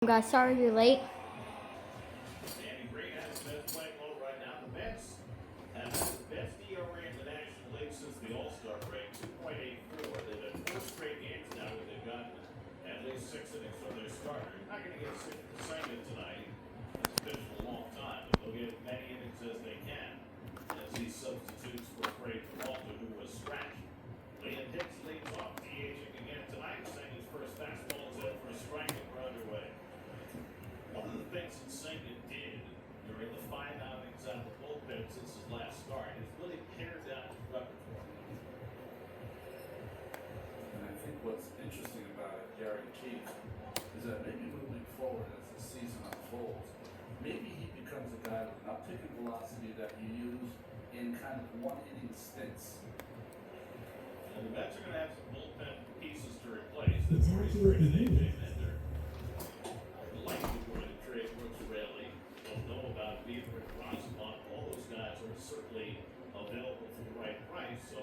Guys, sorry you're late. Andy Green has the best playing well right now. The Mets have had the best ERA in the National League since the All-Star break, 2.84. They've had 4 straight games now where they've gotten at least 6 innings from their starter. You're not going to get 6 tonight. It's been a long time, but they'll get as many innings as they can as he substitutes for Fred Peralta, who was scratched. Liam Hicks leads off, DHing again tonight, saying his first fastball is in for a strike and we're underway. One of the things that Senga did during the 5 outings out of the bullpen since his last start is really pared down his repertoire. And I think what's interesting about it, Gary Keith, is that maybe moving forward as the season unfolds, maybe he becomes a guy with an uptick in velocity that you use in kind of one-inning stints. And the Mets are going to have some bullpen pieces to replace. They've already traded AJ Bender. Likely going to trade Brooks Raley. Don't know about Beaver and Rosamond. All those guys are certainly available for the right price. So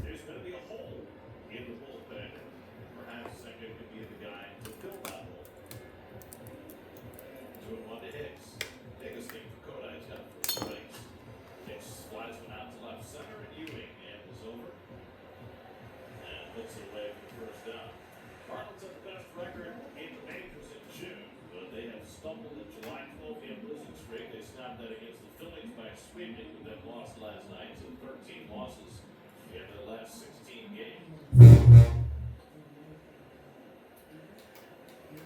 there's going to be a hole in the bullpen. Perhaps Senga could be the guy to fill that hole. 2-1 to Hicks. Biggest thing for Kodai has got first base. Hicks flies one out to left center, and Ewing is over. And puts it away for the first down. Marlins have the best record in the majors in June, but they have stumbled in July 12th-game losing streak. They snapped that against the Phillies by sweeping, but then lost last night to 13 losses in their last 16 games.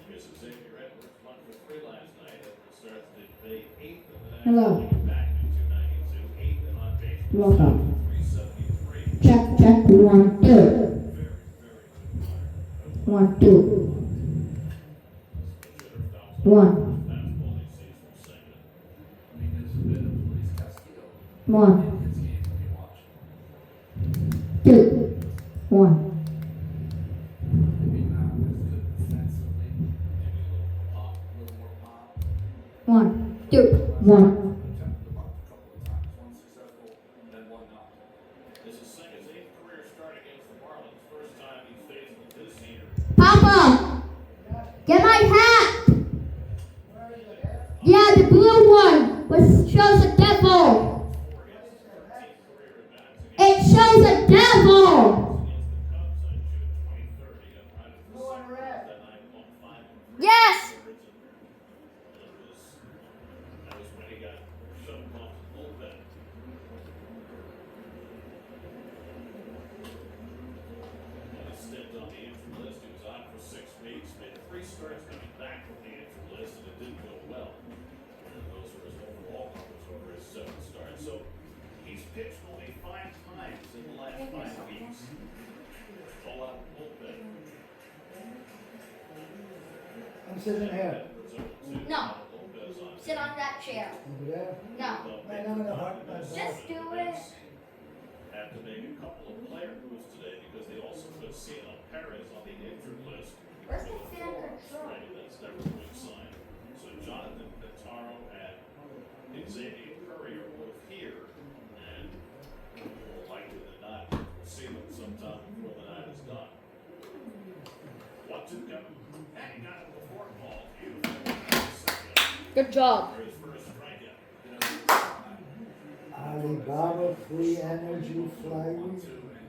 Here's Xavier Edwards, 1 for 3 last night. Edwards starts the 8th of the National League back in 292, 8th in on base. Welcome. 373. Check, 1, 2. Very, very good player. 1, 2. 1, Fastball he sees from Senga. I mean, there's a bit of Luis Castillo 1, in his game when you watch. 2. 1, Maybe not as good defensively, maybe a little more pop. 1, 2, 1. Attempted the bunt a couple of times, one successful and one not. This is Senga's 8th career start against the Marlins. First time he's faced them this year. Papa! Get my hat! Yeah, the blue one, which shows a devil. It shows a devil. Yes. That was when he got shoved off the bullpen. And his stint on the injury list, he was out for 6 weeks, made 3 starts coming back from the injury list, and it didn't go well. And those were his overall numbers over his 7 starts. So he's pitched only 5 times in the last 5 weeks. All out of the bullpen. I'm sitting here. No. Sit on that chair. Over there. No. Right on the heart. Just do it. Have to make a couple of player moves today because they also put Cielo Perez on the injured list. Where's the With a fan 4-arm control? strain. That's never a good sign. So Jonathan Pitaro and Xavier Curry are both here, and more likely than not, we'll see them sometime before the night is done. 1-2 coming. And he got it before ball. Beautiful. Good job. For his first strikeout. Alibaba Free Energy Flywheel. And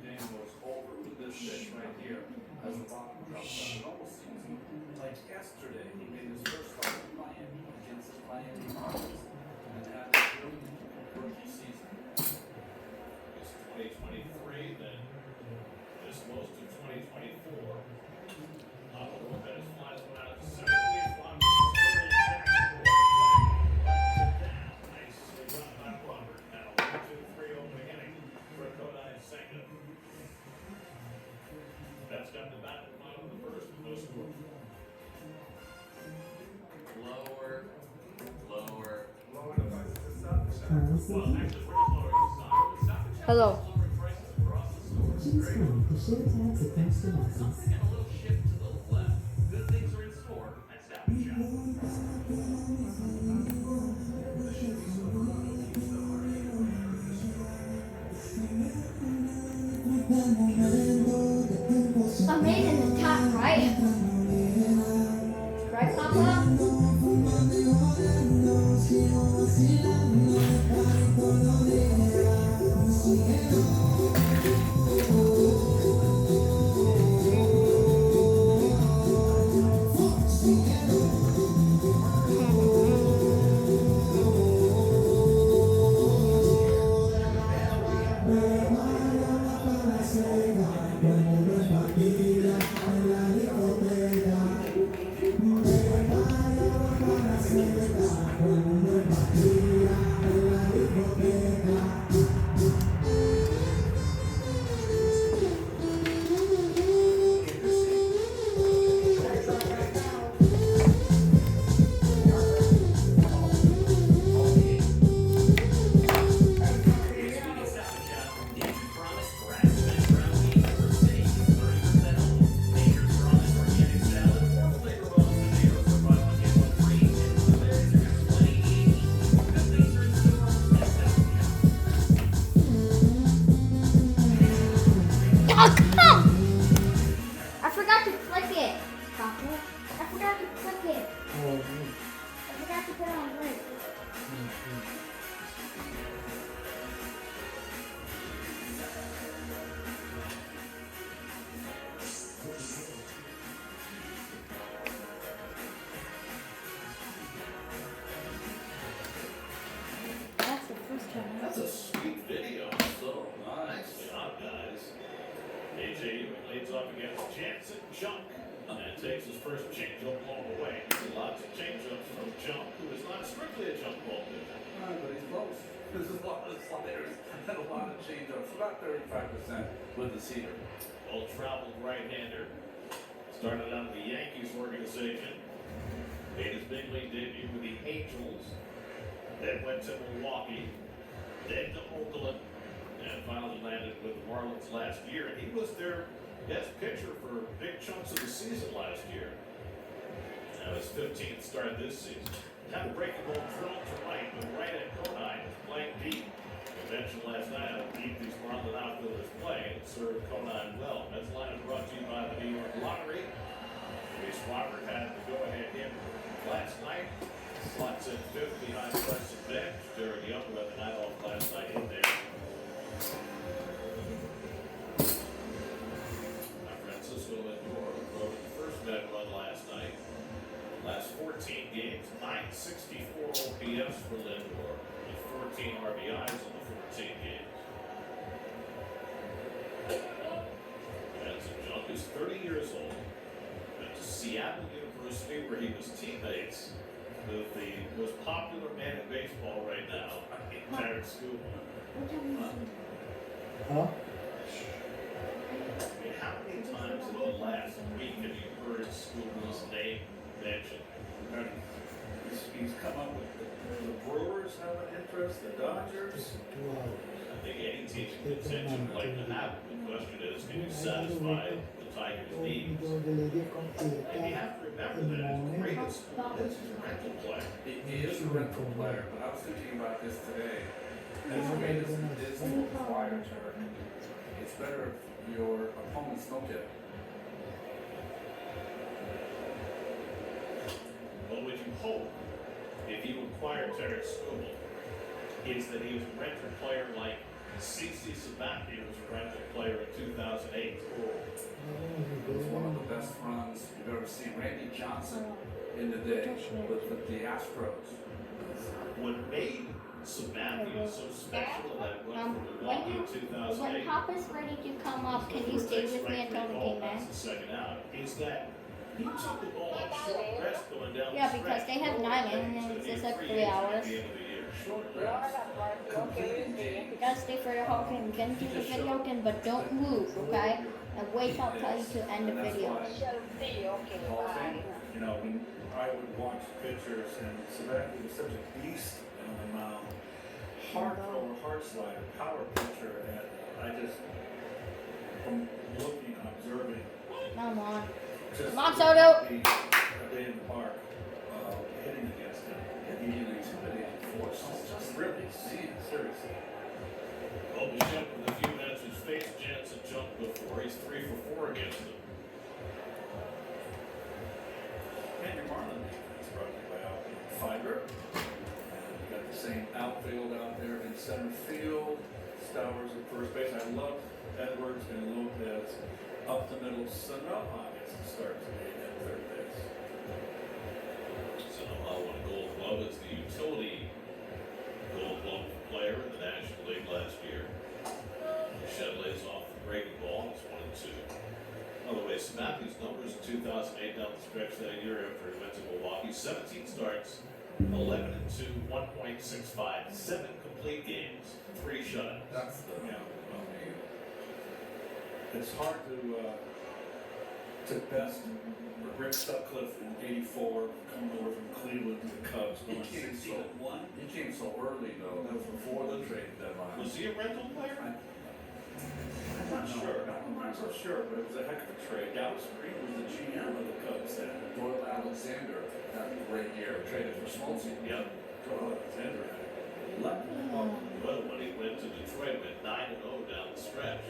Dan was over with this pitch right here as the bottom comes out. It almost seems like yesterday he made his first start in Miami against the Miami Marlins and had a rookie season. It's 2023, then this goes to 2024. Lopez flies one out to center. Please block. Nicely done by Robert. Now 1-2-3 opening inning for Kodai Senga. That's got the bat in the bottom of the first with no score. Lower. Well, actually, we're lower this time. Hello. Lowering prices across the store. Choose from the share tags attached devices. Something and a little shift to the left. Good things are in store at Stop and Shop. I made it in the top right. Right, Papa? Oh, I forgot to put on break. That's the first time. That's a sweet video. So nice. Nicely done, guys. AJ Ewing leads off against Jansen Junk and takes his first changeup all the way. Lots of changeups from Junk, who is not strictly a jump ball pitcher. But he's close. There's a lot of sliders and a lot of changeups. About 35% with the cedar. Well-traveled right-hander. Started out of the Yankees organization. Made his big league debut with the Angels. Then went to Milwaukee. Then to Oakland. And finally landed with the Marlins last year. And he was their best pitcher for big chunks of the season last year. Now his 15th start this season. Had a breaking ball drilled to right, but right at Conine is playing deep. We mentioned last night how deep these Marlin outfielders play, and it served Conine well. Mets line is brought to you by the New York Lottery. Reese Robert had the go-ahead hit last night. Slots in fifth behind Preston Bench. Jared Young with the night off last night in there. Francisco Lindor wrote the first Met run last night. Last 14 games, 964 OPS for Lindor, with 14 RBIs in the 14 games. Jansen Junk is 30 years old. Went to Seattle University, where he was teammates with the most popular man in baseball right now, Terrence Scooball. huh? I mean, how many times in the last week have you heard Scooball's name mentioned? He's come up with the Brewers have an interest, the Dodgers. 2 hours. I think any team in contention would like to have it. The question is, can you satisfy the Tigers' needs? Door the lady come And you have to remember that as great as Scooball is, he's a rental player. He is a rental player, but I was thinking about this today. As great as it is to acquire Turk, it's better if your opponents don't get it. What would you hope if you acquired Terrence Scooball is that he was a rental player like CC Sabathia was a rental player in 2008. It was one of the best runs you've ever seen. Randy Johnson in the day with the Astros. What made Sabathia so special that went from When Milwaukee in 2008? when Papa's ready to come up, can you stay with me until the game That's ends? the second out. Is that he took the ball on short rest going down Yeah, the because stretch. they have 9 innings, it's like 3 hours. At the end of the year. Short rest. You gotta stay for the whole game. Get into the video again, but don't move, okay? And wait, I'll tell you to end the And that's video. why Hall of Fame, You know, when I would watch pictures and Sabathia was such a beast on the mound. Hard thrower, hard slider, power pitcher, and I just, from looking and observing, Come on. just Come on, Soto. be a day in the park, hitting against him. and he an intimidating force. Just really see, seriously. Well, Bichette with a few minutes has faced Jansen Junk before. He's 3 for 4 against him. And your Marlin defense brought to you by Alpine Fiber. And you got the same outfield out there in center field. Stowers at first base. I love Edwards and Lopez up the middle. Sanoa gets to start today at third base. Sanoa won a Gold Glove as the utility Gold Glove player in the National League last year. Bichette lays off the breaking ball. It's 1-2. By the way, Sabathia's numbers in 2008 down the stretch that year after he went to Milwaukee. 17 starts, 11-2, 1.65, 7 complete games, 3 shutouts. That's the, It's hard to best Rick Sutcliffe in '84 coming over from Cleveland to the Cubs, He going came 16-1. he came so early though. That was before the trade deadline. Was he a rental player? I'm not sure. I'm not so sure, but it was a heck of a trade. Dallas Green was the GM of the Cubs then. Doyle Alexander had a great year. Traded for Smoltz. Yep. Doyle Alexander had it. Left him up. Well, when he went to Detroit, went 9-0 down the stretch.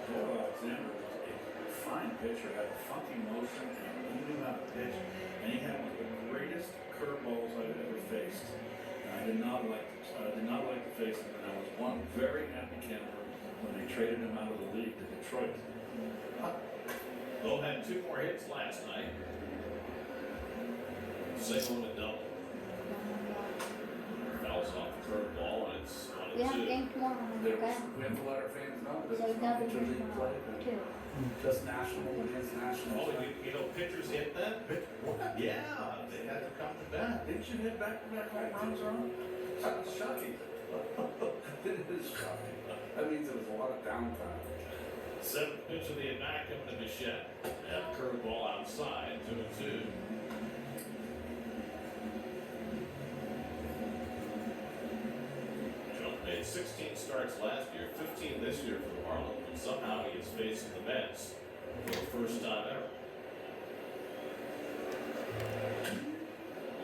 Doyle Alexander was a fine pitcher, had a funky motion, and he knew how to pitch. one very happy camper when they traded him out of the league to Detroit. Lowe had 2 more hits last night. Single and a double. Fouls off the curveball, and it's 1 We have and 2. game tomorrow, There okay? was, we have to let our fans know that So it's we got not the game interleague play, tomorrow, but too. just national against national. Oh, you know, pitchers hit that? What? Yeah, they had to come to bat. Didn't you hit back-to-back home runs, Ron? That's shocking. It is shocking. That means there was a lot of downtime. 7th pitch of the at-bat coming to Bichette. And curveball outside, 2 and 2. Trump made 16 starts last year, 15 this year for the Marlins, and somehow he is facing the Mets for the first time ever.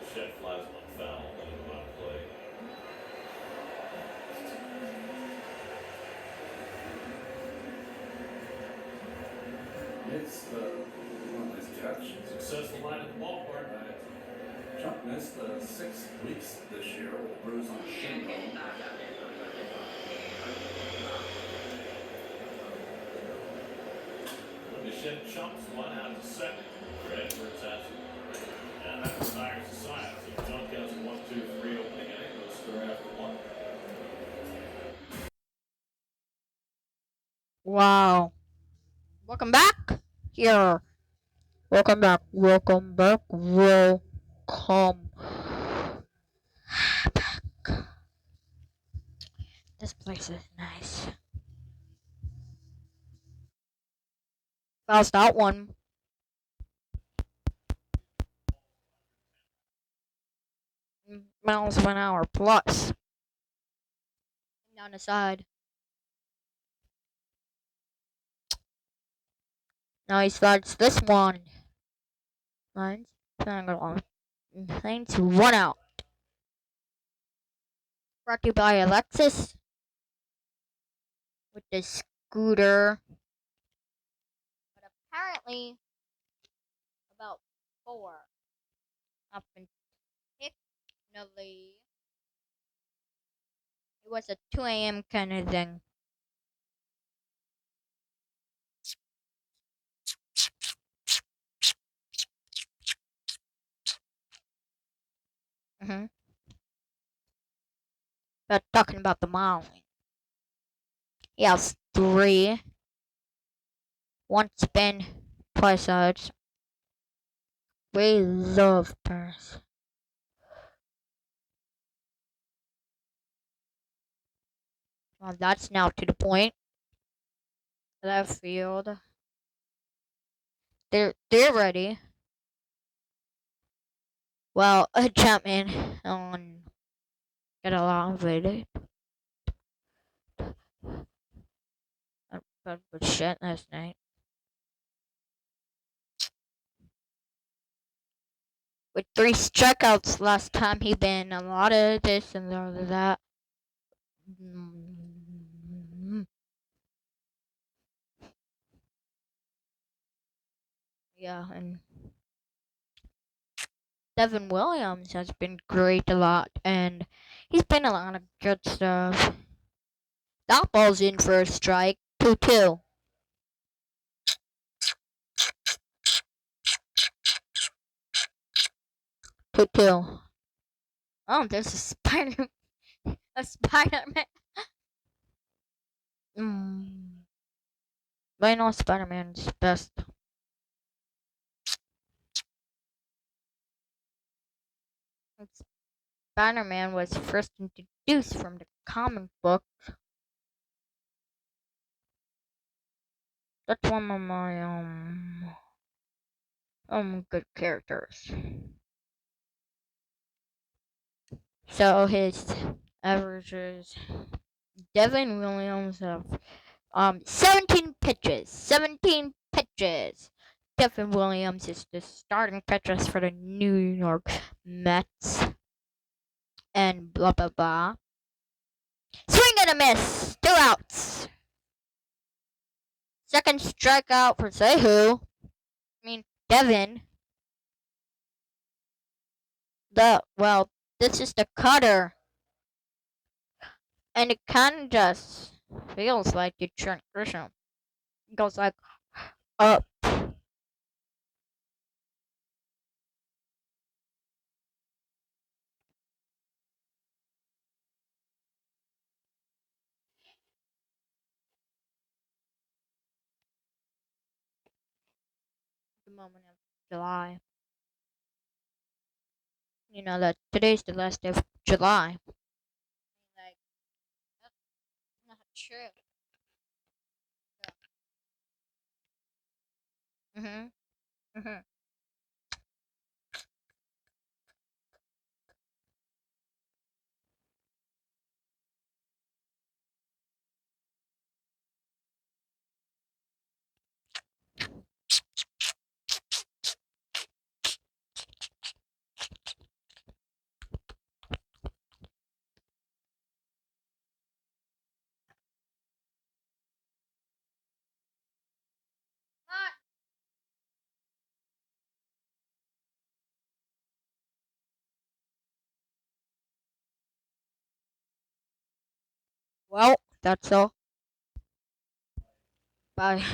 Bichette flies 1 foul, and him on play. It's one nice catch. Successful line at the ballpark. Chuck missed 6 weeks this year with a bruise on his shin bone. Bichette chumps 1 out to second for Edwards has it. And that retires the side. So John counts 1, 2, 3 opening inning. Goes score after 1. Wow. Welcome back here. Welcome back. Welcome back. Welcome back. This place is nice. Fouls that one. Miles an hour plus. Down the side. Now he starts this one. Lines. Thanks. 1 out. Brought to you by Alexis. With the scooter. But apparently, about 4. Up in Ticknally. It was a 2 a.m. kind of thing. But talking about the modeling. He has 3. 1 spin, twice odds. We love Paris. Well, that's now to the point. Left field. They're ready. Well, Chapman get elevated. But shit last night. With 3 strikeouts last time, he been a lot of this and a lot of that. Yeah, and Devin Williams has been great a lot, and he's been a lot of good stuff. That ball's in for a strike. 2-2. Oh, there's a spider. A Spider-Man. But I know Spider-Man's best. Spider-Man was first introduced from the comic book. That's one of my good characters. So his averages. Devin Williams of 17 pitches. 17 pitches. Devin Williams is the starting pitcher for the New York Mets. And blah blah blah. Swing and a miss. 2 outs. Second strikeout for Devin. This is the cutter. And it kind of just feels like the transition goes like up. The moment of July. You know that today's the last day of July. Like, that's not true. Mhm. Mhm. Well, that's all. Bye.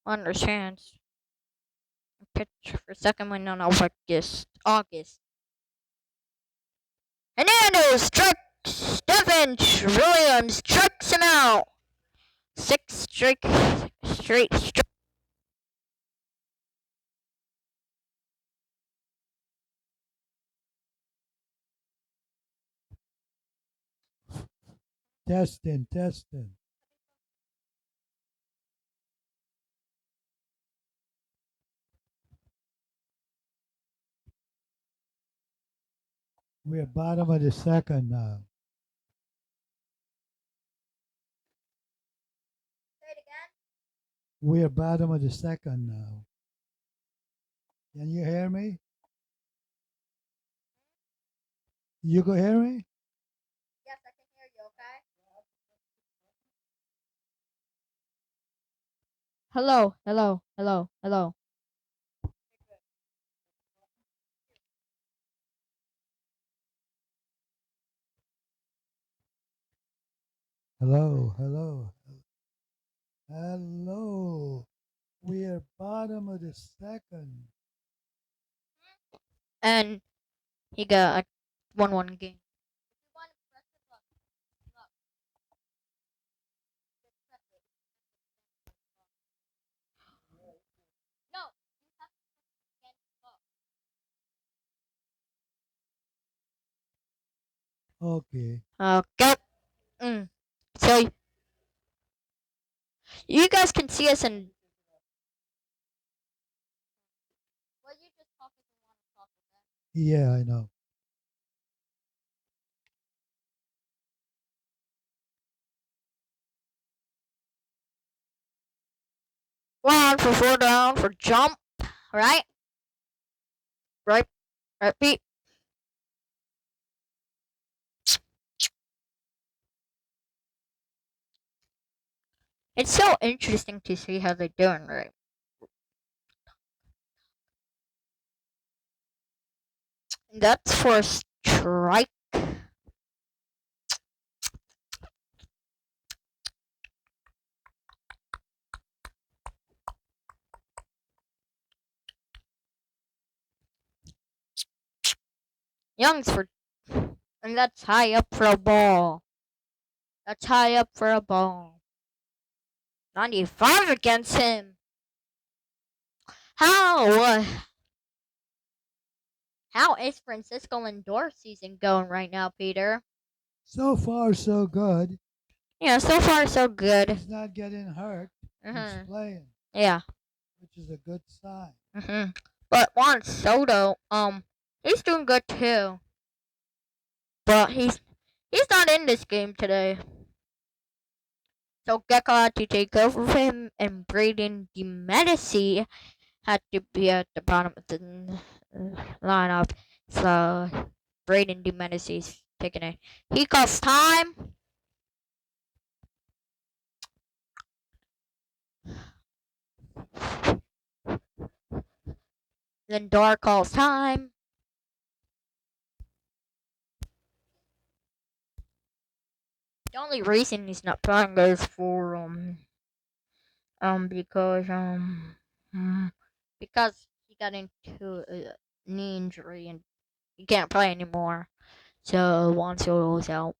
Understands. Pitch for second win on August. Hernando strikes Stephen Williams strikes him out. Six straight. Testing, testing. We're bottom of the second now. We're bottom of the second now. Can you hear me? You can hear me? Yes, I can hear you, okay? Hello, hello, hello, hello. Hello, hello, hello. We're bottom of the second. And he got a 1-1 game. Okay. Okay. So you guys can see us in. Well, you just talk if you want to talk, okay? Yeah, I know. One for 4 down for jump. Right? Right? Right, Pete? It's so interesting to see how they're doing, right? That's for a strike. Young's for. And that's high up for a ball. That's high up for a ball. 95 against him. How? How is Francisco Lindor season going right now, Peter? So far, so good. Yeah, so far so good. He's not getting hurt. He's playing, Yeah. which is a good sign. But Juan Soto, he's doing good too. But he's not in this game today. So Gecko had to take over for him, and Braden DiMedici had to be at the bottom of the lineup. So Braden DiMedici's taking it. He calls time. Lindor calls time. The only reason he's not playing is for because mm, because he got into a knee injury and he can't play anymore. So Juan Soto's out.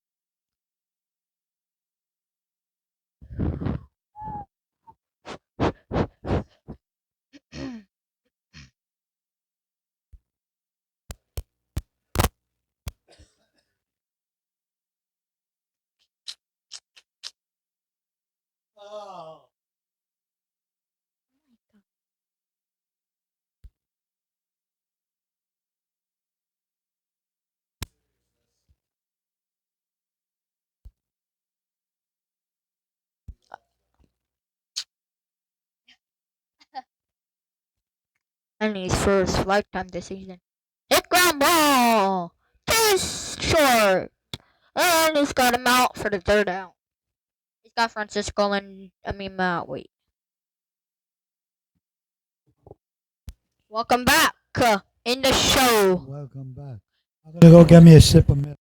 And his first lifetime this season. Hit ground ball! Too short! And he's got him out for the third out. He's got Francisco and wait. Welcome back in the show. Welcome back. I'm gonna go get me a sip of milk.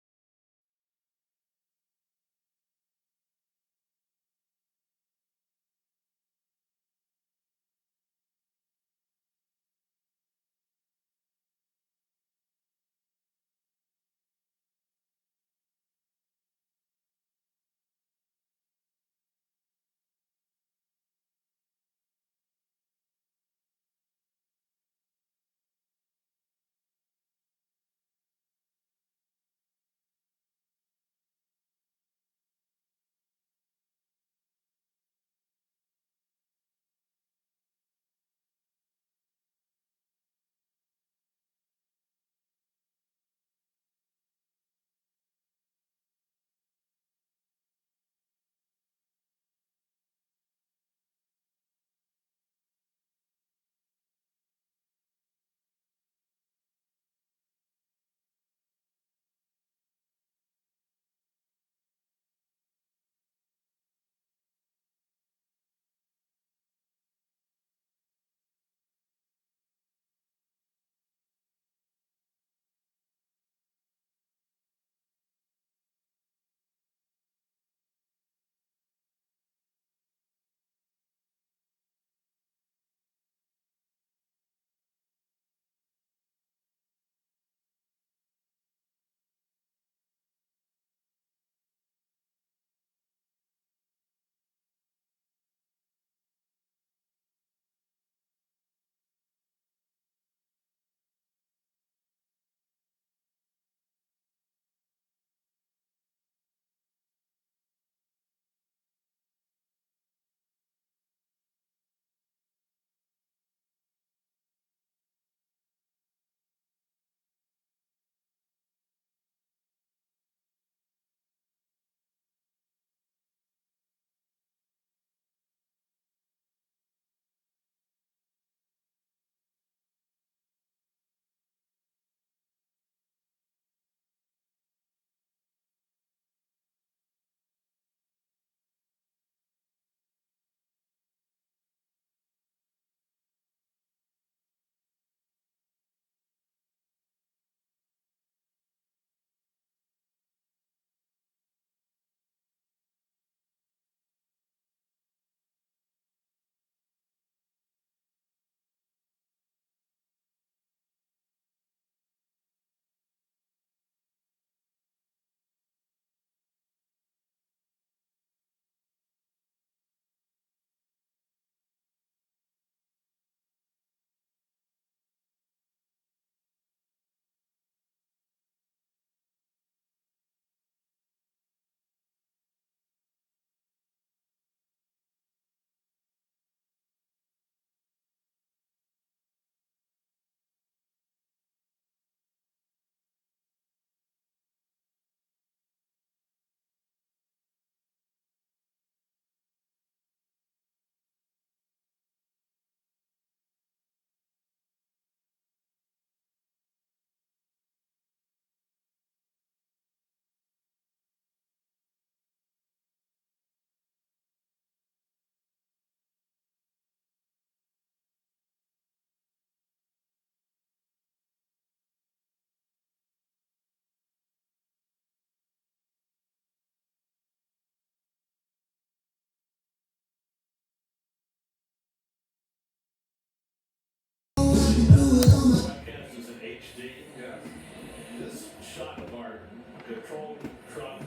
patrol truck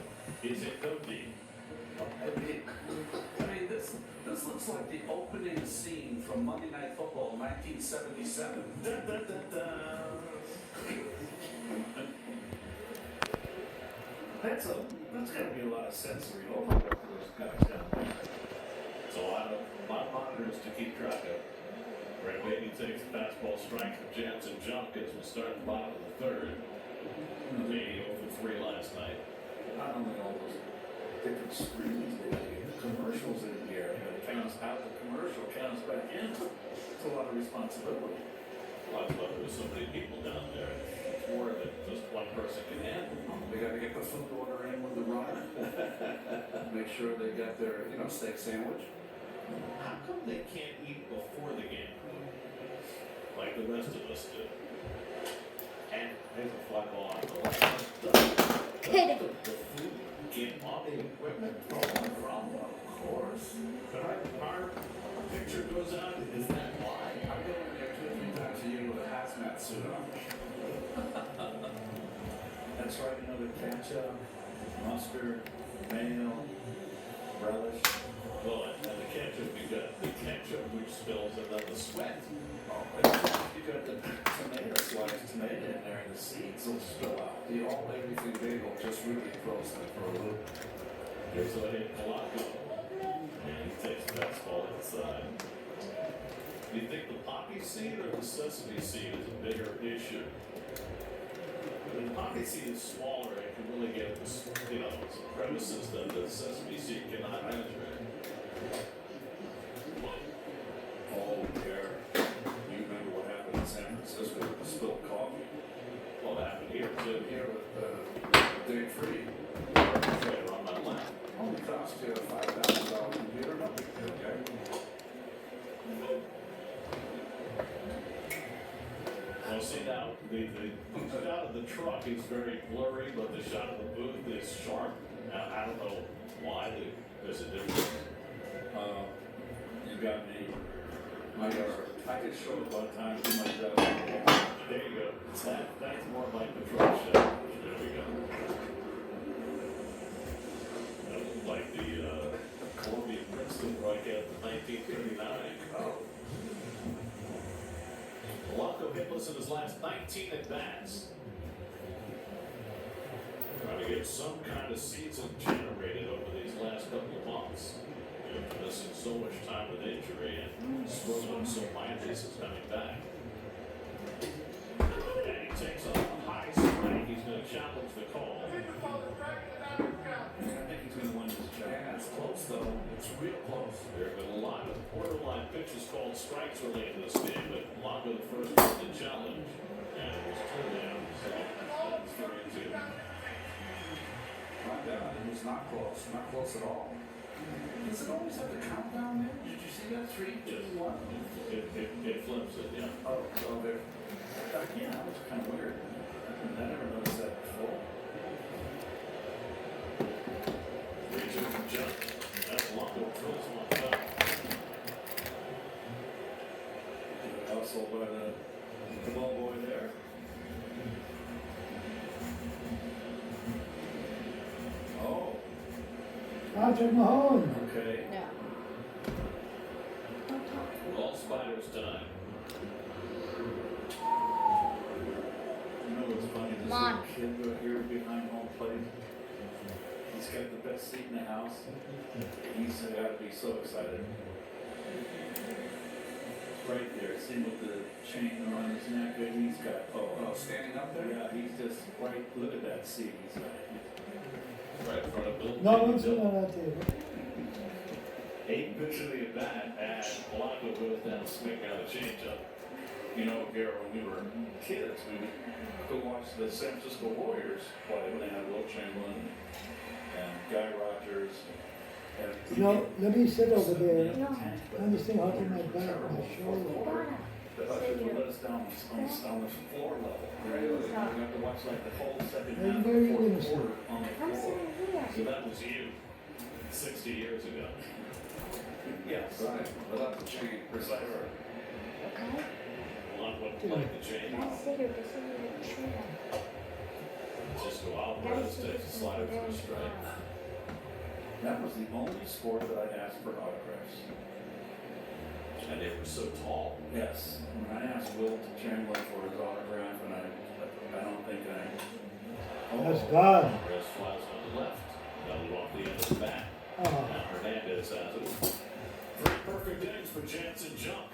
is in go deep. I mean, this looks like the opening scene from Monday Night Football 1977. Da, da, da, da. That's gotta be a lot of sensory overload for those guys down there. It's a lot of monitors to keep track of. Greg Beatty takes the fastball strike from Jansen Junk as we start the bottom of the third. Beatty 0 for 3 last night. Not only all those different screens they get, the commercials in here, it counts out the commercial, counts back in. It's a lot of responsibility. Lots of there's so many people down there. It's more than just one person can handle. They got to get the food order in with the runner. Make sure they got their, steak sandwich. How come they can't eat before the game? Like the rest of us do. And there's a fly ball on the left. Kidding. The food get on the equipment from, of course. But our picture goes out. Is that why? I go in there 2 or 3 times a year with a hazmat suit on. That's right, ketchup, mustard, mayo, relish. Well, and the ketchup, you got the ketchup which spills and then the sweat. You got the tomato sliced tomato in there and the seeds will spill out. The all everything bagel just really throws them for a loop. Here's a hit Polanco. And he takes the fastball inside. Do you think the poppy seed or the sesame seed is a bigger issue? The poppy seed is smaller, it can really get some crevices that the sesame seed cannot penetrate. Oh, there. You remember what happened in San Francisco with the spilled coffee? Well, that happened here too. Here with Dave Free. Right on my lap. Only cost you a $5,000 computer, no big deal, okay? Well, see now, the shot of the truck is very blurry, but the shot of the booth is sharp. I don't know why there's a difference. You got me. I could show it One time you might have. There you go. That's more like the truck shot. There we go. That looks like the Columbia Princeton broadcast of 1939. Oh. Polanco hitless in his last 19 at-bats. Trying to get some kind of season generated over these last couple of months. After missing so much time with injury and struggling so mightily since coming back. And he takes a high strike. He's going to challenge the call. I think he's going to win this job. Yeah, it's close though. It's real close. There have been a lot of borderline pitches called strikes related to this game, but Polanco the first one to challenge. And it was totally out. So it's 3-2. My God, it was not close. Not close at all. Does it always have the countdown there? Did you see that? 3, 2, 1? It flips it, yeah. Oh, there. Yeah, that was kind of weird. I never noticed that before. 3-2 from Junk. That's Polanco drills one up. Hustle by the ball boy there. Oh, Patrick Mahone. okay. Yeah. All spiders tonight. You know what's funny? This Come on. little kid right here behind home plate. He's got the best seat in the house. He's got to be so excited. Right there, see him with the chain around his neck, and he's got, Standing up there? yeah, he's just right, look at that seat, he's got. Right in front of Bill. No one's sitting on that table. 8 pitch of the at bat, and Polanco goes down to swing out a changeup. You know, Garrett, when we were kids, we would go watch the San Francisco Warriors play when they had Will Chamberlain and Guy Rogers. And You know, let me sit over there. No. I understand how to my back, my shoulder. The ushers would let us down on the floor level. Really? We got to watch like the whole second Hey, half of where are the you fourth gonna sit? quarter on the floor. So that was you 60 years ago. Yes, Right, without the chain. precisely. Polanco wouldn't play the change. Just go out Alvarez takes a slider for a strike. That was the only sport that I asked for autographs. And they were so tall. Yes. When I asked Will Chamberlain for his autograph, and I don't think That's God. Alvarez flies on the left. Got it off the end of the bat. Oh. Now Hernandez has it. 3 perfect innings for Jansen Junk.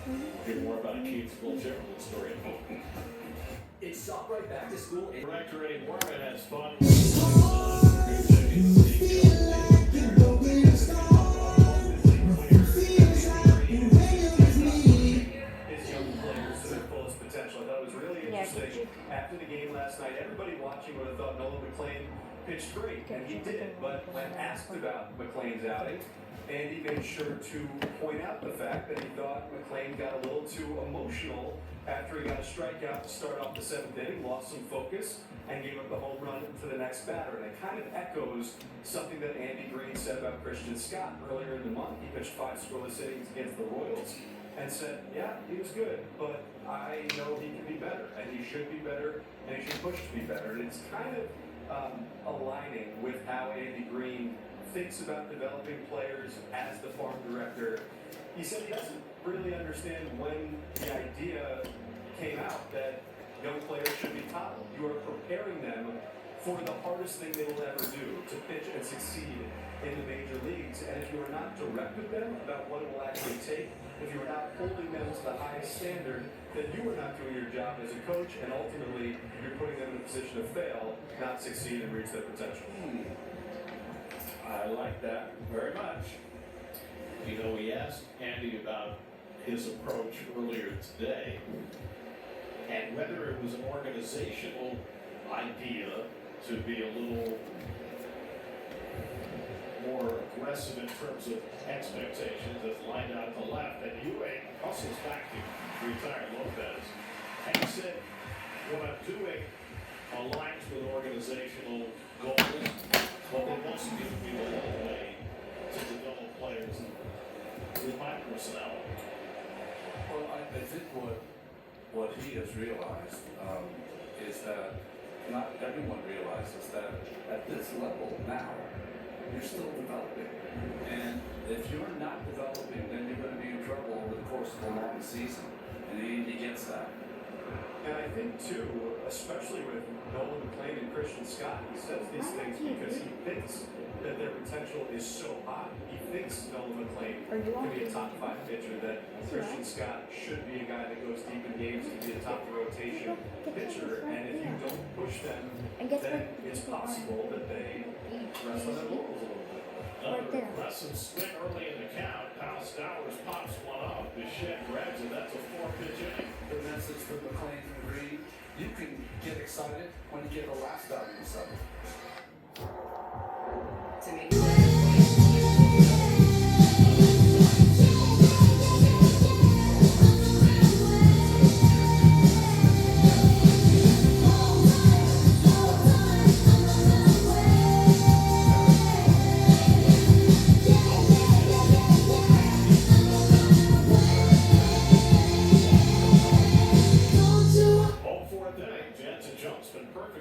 We'll hear more about Keith's Will Chamberlain story in a moment. It's Shop Right Back to School. Director Eddie Morgan has fun with his son. Checking the his young players to their fullest potential. I thought it was really interesting. After the game last night, everybody watching would have thought Nolan McLean pitched great, and he did. But when asked about McLean's outing, Andy made sure to point out the fact that he thought McLean got a little too emotional after he got a strikeout to start off the 7th inning, lost some focus, and gave up the home run to the next batter. And it kind of echoes something that Andy Green said about Christian Scott earlier in the month. He pitched 5 scoreless innings against the Royals and said, yeah, he was good, but I know he can be better, and he should be better, and he should push to be better. And it's kind of aligning with how Andy Green thinks about developing players as the farm director. He said he doesn't really understand when the idea came out that young players should be coddled. You are preparing them for the hardest thing they will ever do, to pitch and succeed in the major leagues. And if you are not direct with them about what it will actually take, if you are not holding them to the highest standard, then you are not doing your job as a coach, and ultimately you're putting them in a position to fail, not succeed and reach their potential. I like that very much. You know, we asked Andy about his approach earlier today and whether it was an organizational idea to be a little more aggressive in terms of expectations as lined out to left. And Ewing hustles back to retire Lopez. And he said, what I'm doing aligns with organizational goals, but they've also given me the whole way to develop players with my personality. Well, I think what he has realized is that not everyone realizes that at this level now, you're still developing. And if you're not developing, then you're going to be in trouble over the course of a long season. And Andy gets that. And I think, too, especially with Nolan McLean and Christian Scott, he says these things because he thinks that their potential is so high. He thinks Nolan McLean can be a top 5 pitcher, that Christian Scott should be a guy that goes deep in games to be a top rotation pitcher. And if you don't push them, then it's possible that they rest on their laurels a little bit. Another aggressive swing early in the count. Kyle Stowers pops one up. Bichette grabs it. That's a 4-pitch inning. The message from McLean and Green, you can get excited when you get the last out in the 7th.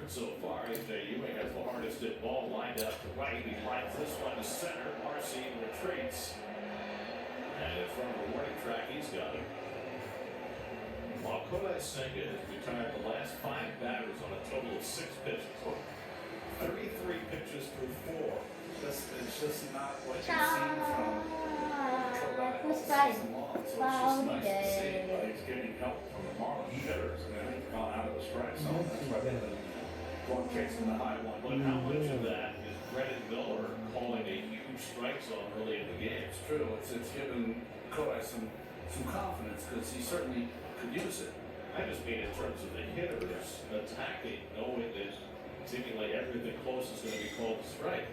So far, AJ Ewing has the hardest hit ball lined up to right. He lines this one to center. Marcy retreats. And in front of the warning track, he's got it. While Kodai Senga has retired the last 5 batters on a total of 6 pitches. 33 pitches through 4. It's just not what you've seen from Kodai all season long. So it's just nice to see. He's getting help from the Marlins hitters, and they've gone out of the strike zone. That's why they've been going chasing the high one. But how much of that is Brendan Miller calling a huge strike zone early in the game? It's true. It's given Kodai some confidence because he certainly could use it. I just mean in terms of the hitters attacking, knowing that seemingly everything close is going to be called a strike.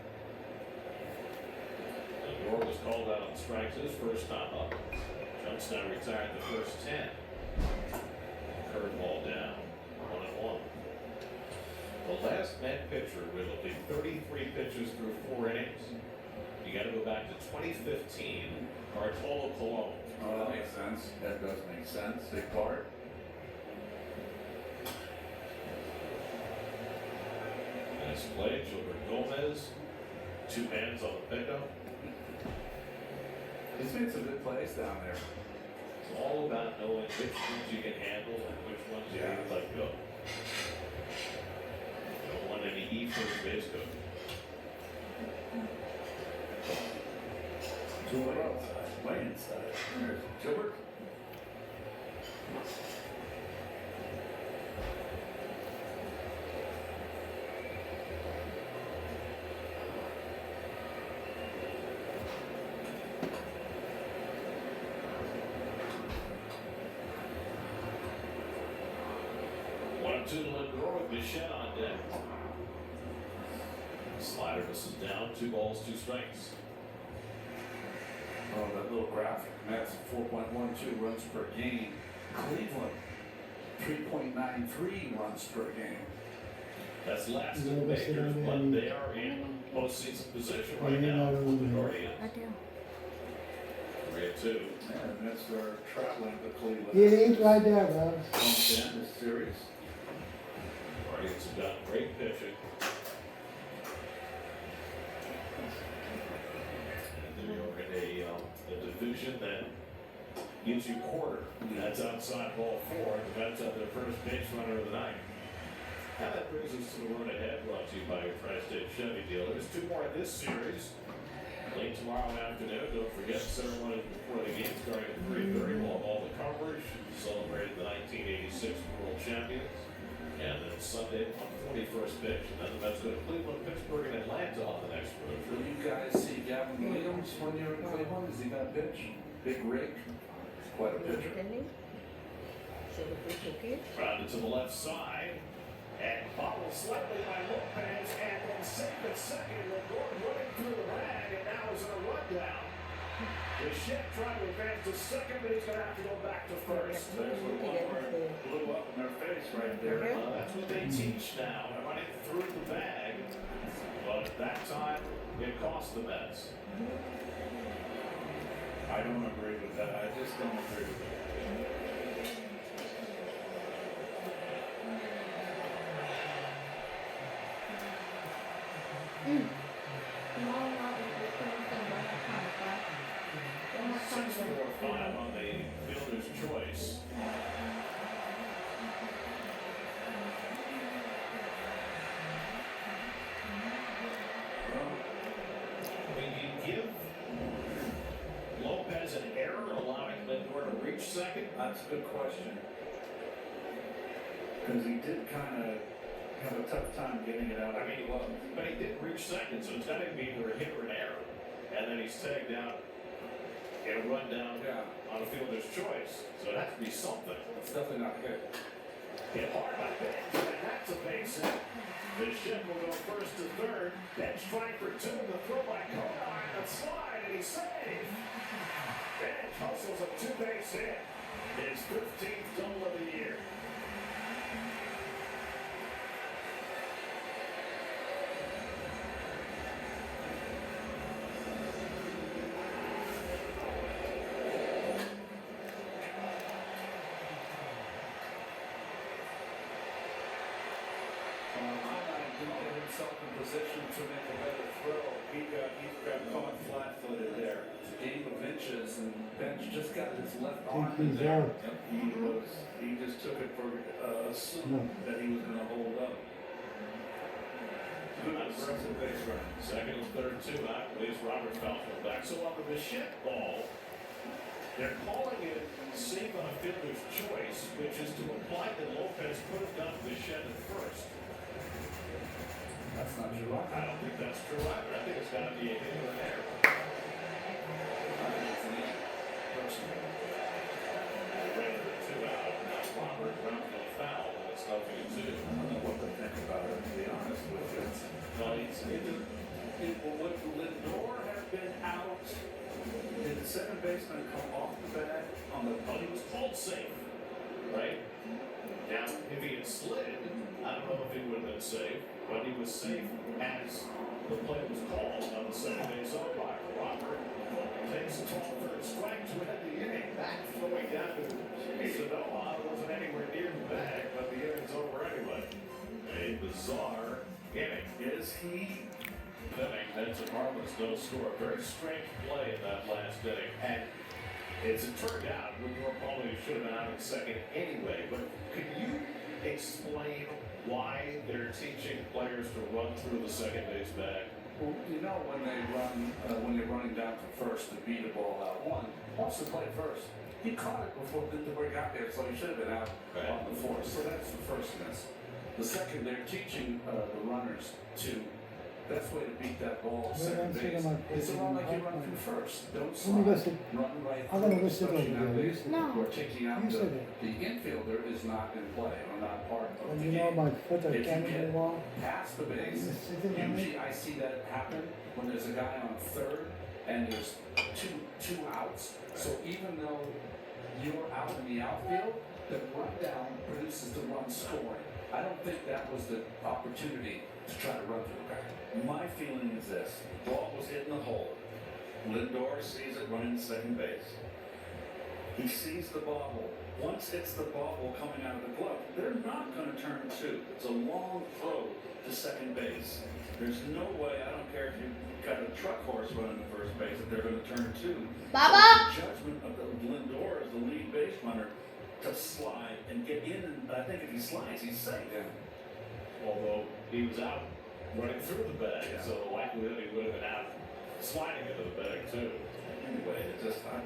Moore was called out on strikes his first time up. Junks now retired the first 10. Curveball down, 1-1. The last Met pitcher with only 33 pitches through 4 innings. You got to go back to 2015. Bartolo Colon. Oh, that makes sense. That does make sense. Big part. next play, Gilbert Gomez. 2 hands on the pickup. He's made some good plays down there. It's all about knowing which ones you can handle and which ones you need to let go. You don't want any E first base coach. Way inside. There's Gilbert. One, two to Lindor with Bichette on deck. Slider misses down. 2 balls, 2 strikes. Oh, that little graphic. That's 4.12 runs per game. Cleveland, 3.93 runs per game. That's last Yeah, in the that's it, majors, I but mean- they are in postseason position Oh, right yeah, now. no, The no, no. Guardians. 3-2. And that's our traveling to Cleveland. It ain't right there, bro. Understand this series. Guardians have got great pitching. And they are in a division that gives you quarter. That's outside ball 4. The Mets have their first base runner of the night. And that brings us to the run ahead, brought to you by your Tri-State Chevy dealers. 2 more in this series. Late tomorrow afternoon, don't forget ceremony before the game starting at 3:30. We'll have all the coverage, celebrating the 1986 World Champions. And then Sunday on 41st pitch. And then the Mets go to Cleveland, Pittsburgh, and Atlanta on the next road Will trip. you guys see Gavin Williams when you're in Cleveland? Is he gonna pitch? Big rig. He's quite a pitcher. Grounded to the left side. And bobbled slightly by Lopez. And then safe at second. Lindor running through the bag. And now is in a rundown. Bichette trying to advance to second, but he's going to have to go back to first. There's the one where it blew up in their face right there. That's what they teach now. They're running through the bag. But at that time, it cost the Mets. I don't agree with that. I just don't agree with that. Six, four, 5 on the fielder's choice. When you give Lopez an error, allowing Lindor to reach second, That's a good question. Because he did kind of have a tough time getting it out. I mean, but he didn't reach second, so it's got to be either a hit or an error. And then he's tagged out in a rundown on a fielder's choice. So it has to be something. It's definitely not hit. Hit hard by Bench, and that's a base hit. Bichette will go first to third. Bench trying for 2. The throw by Konar and the slide, and he's safe. Bench hustles a 2-base hit. His 15th double of the year. Didn't get himself in position to make a better throw. He got caught flat-footed there. It's a game of inches, and Bench just got his left arm in he's there. out. He just took it for assumed that he was going to hold up. Good aggressive base running. Second and third, 2 out. Leaves Robert Falco back. So on the Bichette ball, they're calling it safe on a fielder's choice, which is to imply that Lopez could have done Bichette at first. That's not true. I don't think that's true either. I think it's got to be a hit or an error. I think it's an issue, personally. Ran the 2 out. Now Robert grounds to a foul, and it's 0-2. I don't know what to think about it, to be honest with you. No, Would Lindor have been out? Did the second baseman come off the bag on the well, he was called safe, right? Now, if he had slid, I don't know if he would have been safe, but he was safe as the play was called on the second base umpire. Robert takes a 12-third strike to end the inning. Back throwing down to Isabella. Wasn't anywhere near the bag, but the inning's over anyway. A bizarre inning. Is key. That's a Marlins no score. Very strange play in that last inning. And as it turned out, Lindor probably should have been out in second anyway. But could you explain why they're teaching players to run through the second base bag? Well, you know when they run, when you're running down to first to beat a ball out one, wants to play first. He caught it before Lindor got there, so he should have been out on the fourth. So that's the first miss. The second, they're teaching the runners to. That's the way to beat that ball second base. It's around like you run from first. Don't slide. Run right through, especially nowadays. We're taking out the infielder is not in play or not part of the game. If you get past the base, usually I see that happen when there's a guy on third and there's two outs. So even though you're out in the outfield, the rundown produces the run scoring. I don't think that was the opportunity to try to run through the back. My feeling is this: ball was hitting the hole. Lindor sees it running second base. He sees the bobble. Once it's the bobble coming out of the glove, they're not going to turn two. It's a long throw to second base. There's no way, I don't care if you've got a truck horse running to first base, that they're going to turn two. Baba! So the judgment of the Lindor as the lead base runner to slide and get in, and I think if he slides, he's safe. Yeah. Although he was out running through the bag, so the likelihood he would have been out sliding into the bag too. Anyway,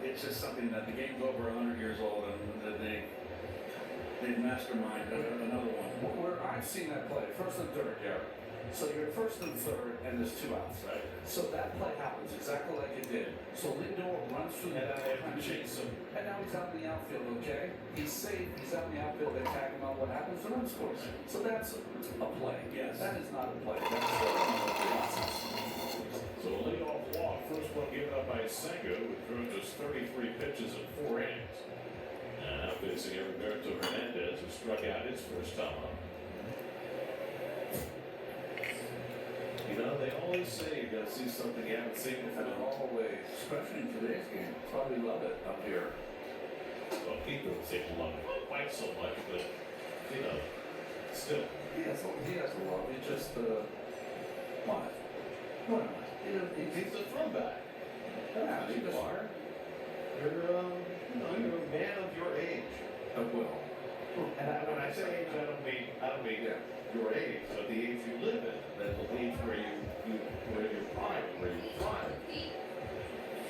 it's just something that the game's over 100 years old, and they've masterminded another one. Where I've seen that play, first and third, Gary. So you're first and third, and there's two outs, right? So that play happens exactly like it did. So Lindor runs through And that, they have to chase him. and now he's out in the outfield, okay? He's safe, he's out in the outfield, they tag him on, what happens? The run scores. So that's a play. Yes. That is not a play, that's a process. So a leadoff walk, first one given up by Senga, who threw just 33 pitches in 4 innings. And now facing Roberto Hernandez, who struck out his first time up. You know, they always say you're going to see something you haven't seen And before. always, especially in today's game, probably love it up here. Well, people would say love it, not quite so much, but, you know, still. He has a love, he just, what? What am I? He's a throwback. Yeah, he You just, are. You're a man of your age. well. And when I say age, I don't mean your age, but the age you live in, that the age where you're prime, where you thrive.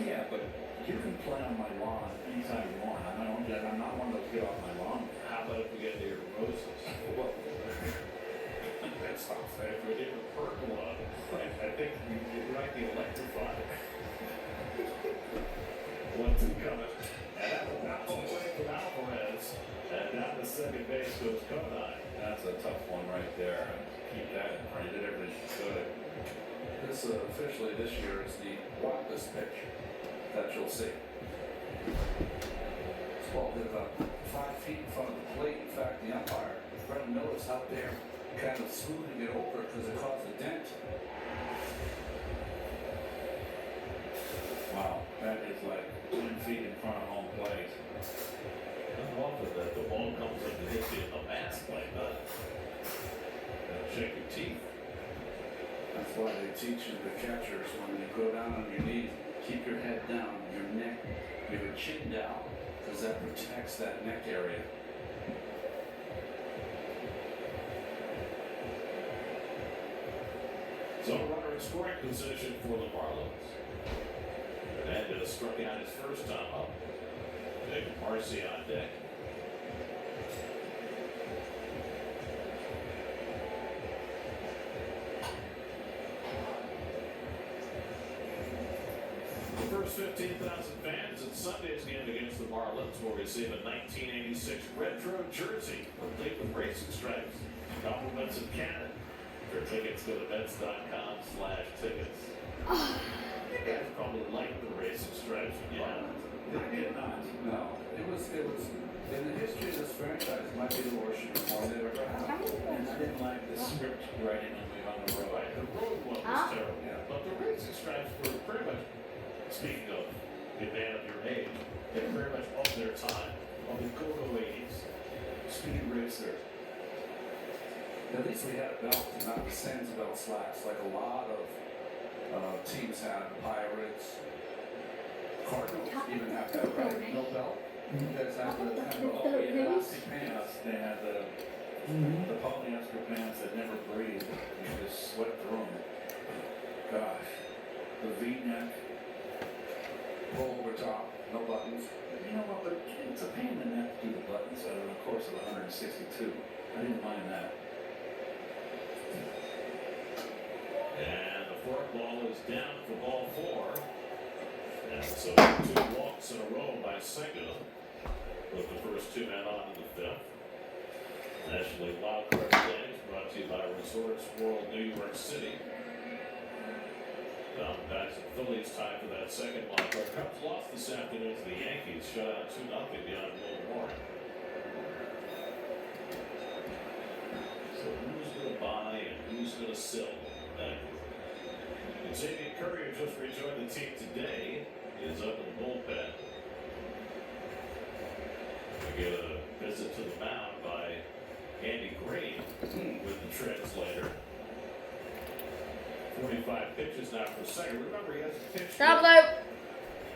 Yeah, but you can play on my lawn anytime you want. I'm not one of those get off my lawn. How about if we get near roses? Well, That stops there. If we get a pergola, I think you might be electrified. 1-2 coming. And that was not the way from Alvarez. And down to second base goes Kodai. that's a tough one right there. Keep that in mind. He did everything he could. This officially this year is the wildest pitch that you'll see. This ball hit about 5 feet in front of the plate. In fact, the umpire, Brendan Miller's out there kind of smoothing it over because it caused a dent. Wow, that is like 10 feet in front of home plate. I'm off of that. The ball comes up and hits you in the mask like that. Check your teeth. That's why they teach you, the catchers, when you go down on your knees, keep your head down, your neck, your chin down, because that protects that neck area. So runner in scoring position for the Marlins. Hernandez struck out his first time up. David Marcy on deck. The first 15,000 fans at Sunday's game against the Marlins will receive a 1986 retro jersey complete with racing stripes, compliments of Cannon. For tickets, go to Mets.com/tickets. You guys probably like the racing stripes when you have it. They did not. No. It was, in the history of this franchise, it might be the worst uniform they've ever had. And I didn't like the script writing on the road. Right, the road one was terrible. But the racing stripes were pretty much, speaking of the man of your age, they were very much of their time, of the go-go 80s. Speed racer. At least we had a belt, and not the Sands belt slacks like a lot of teams had. Pirates, Cardinals even have that, right? No belt. You guys have the kind of elastic pants. They had the polyester pants that never breathe. You just sweat through them. Gosh. The V-neck. Pull over top, no buttons. You know what, but it's a pain in the neck to do the buttons over the course of 162. I didn't mind that. And the fourth ball is down for ball 4. And so 2 walks in a row by Senga. With the first 2 men on in the 5th. Nationally Wild Card Standings brought to you by Resorts World New York City. Guys and Phillies tied for that second wild card. Cubs lost this afternoon to the Yankees, shut out 2-0 beyond Will Warren. So who's going to buy and who's going to sell? Xavier Curry, who just rejoined the team today, is up in the bullpen. We get a visit to the mound by Andy Green with the translator. 45 pitches now for Senga. Remember, he hasn't pitched for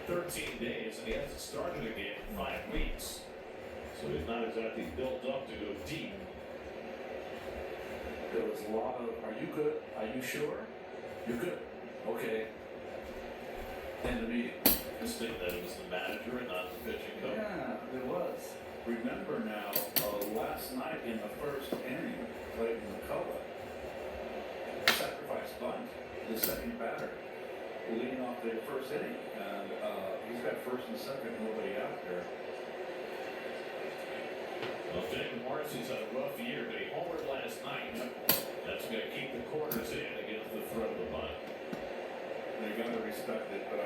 13 days, and he hasn't started a game in 5 weeks. So he's not exactly built up to go deep. There was a lot of, are you good? Are you sure? You're good. Okay. End the meeting. Interesting that it was the manager and not the pitching coach. Yeah, there was. Remember now, last night in the first inning, Clayton McCullough, sacrifice bunt, the second batter, leading off their first inning. And he's got first and second, nobody out there. Well, Jacob Morrissey's had a rough year, but he homered last night. That's going to keep the corners in against the throw of the bunt. You got to respect it, but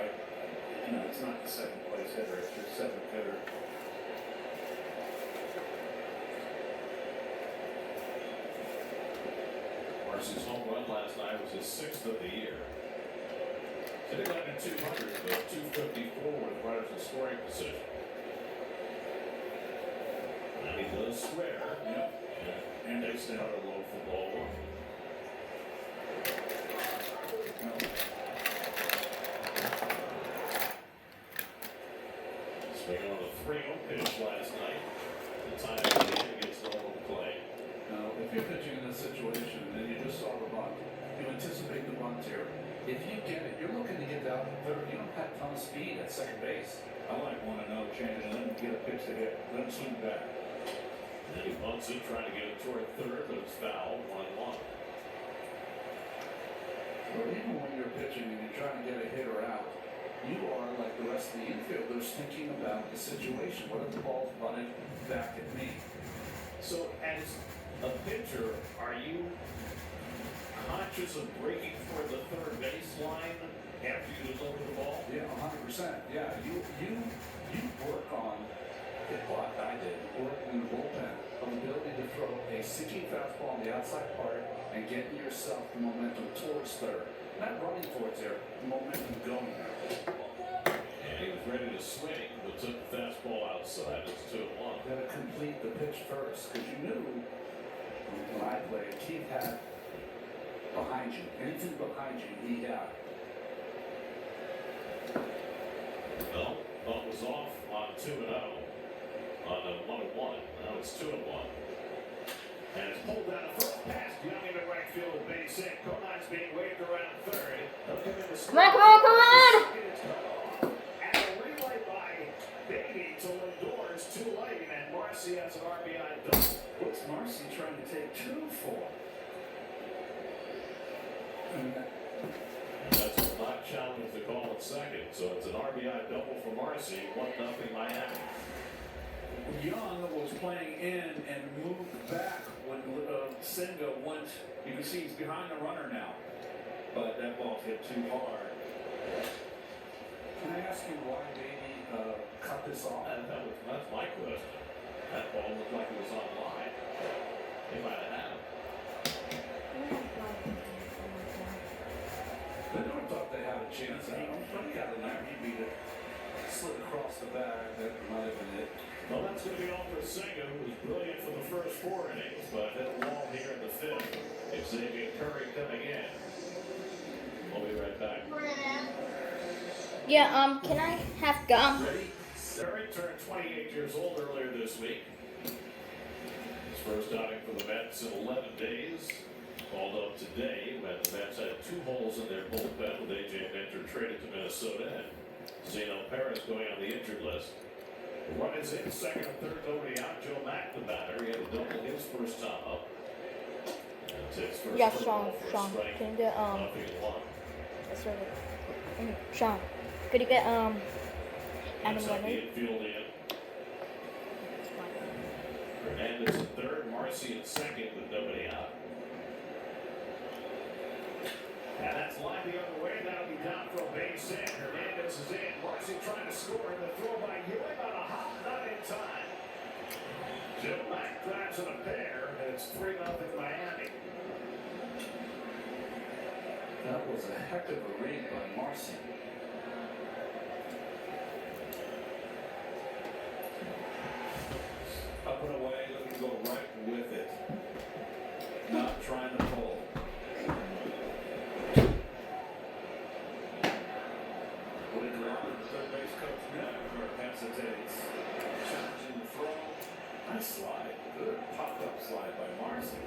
it's not the second place hitter, it's your 7th hitter. Morrissey's home run last night was his 6th of the year. Hitting under 200, but 254 with runners in scoring position. And he does swear. Yep. And they started low for ball 1. Swinging on a 3-0 pitch last night. The time of the game against Nolan McClain. Now, if you're pitching in this situation and you just saw the bunt, you anticipate the bunt here. If you get it, you're looking to get down to third. You don't have a ton of speed at second base. I like 1-0 change and let him get a pitch to hit. Let him swing back. And he bunts it, trying to get it toward third, but it's foul, 1-1. Well, even when you're pitching and you're trying to get a hitter out, you are like the rest of the infielders thinking about the situation. What if the ball's running back at me? So, as a pitcher, are you conscious of breaking toward the third baseline after you deliver the ball? Yeah, 100%. Yeah, you work on what I did, work in the bullpen, on the ability to throw a sinking fastball on the outside part and getting yourself the momentum towards third. Not running towards there, the momentum going there. And he was ready to swing, but took the fastball outside. It's 2-1. You got to complete the pitch first, because you knew when I played, Keith had behind you. Anything behind you, he got. Well, bunt was off on 2-0. On the 1-1. Now it's 2-1. And it's pulled down the first pass. Young into right field with base hit. Comine's being waved around third. They'll come in the Come on! And a relay by Baby to Lindor is too late. And Marcy has an RBI double. What's Marcy trying to take 2 for? That's a not challenge to call it second. So it's an RBI double for Marcy. 1-0 Miami. Young was playing in and moved back when Senga went. You can see he's behind the runner now. But that ball hit too hard. Can I ask you why Baby cut this off? That's my question. That ball looked like it was on line. They might have had him. They never thought they had a chance. I don't know. He got in there. He beat it. Slid across the bag. That might have been it. Well, that's going to be all for Senga, who was brilliant for the first 4 innings, but hit a wall here in the 5th. right back. Yeah, can I have gum? Ready? Terry turned 28 years old earlier this week. His first outing for the Mets in 11 days. Called up today when the Mets had 2 holes in their bullpen with A.J. Minter traded to Minnesota and Zeno Perez going on the injured list. The run is in, second and third, nobody out. Joe Mack, the batter, he had a double his first time up. And takes first Yeah, for a Sean, ball for a Sean, strike. can you get, Nothing in one. Sean, could you get, Adam That's up the Leonard? infield in. Hernandez in third, Marcy in second with nobody out. And that's lined the other way. That'll be down for a base hit. Hernandez is in. Marcy trying to score. And the throw by Ewing on a hop, not in time. Joe Mack drives in a pair, and it's 3-0 Miami. That was a heck of a read by Marcy. Up and away, looking to go right with it. Not trying to pull. What did the third base coach never hesitates? Challenging the throw. Nice slide. Good pop-up slide by Marcy.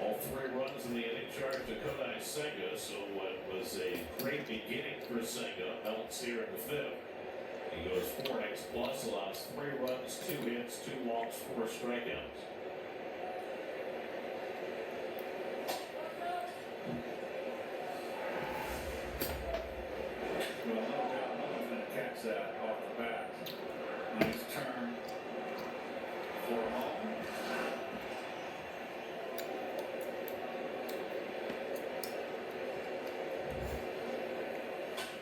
All 3 runs in the inning charged to Kodai Senga, so what was a great beginning for Senga melts here in the 5th. He goes 4 innings plus, allows 3 runs, 2 hits, 2 walks, 4 strikeouts. Well, no doubt, no one's going to catch that off the bat. Nice turn for home.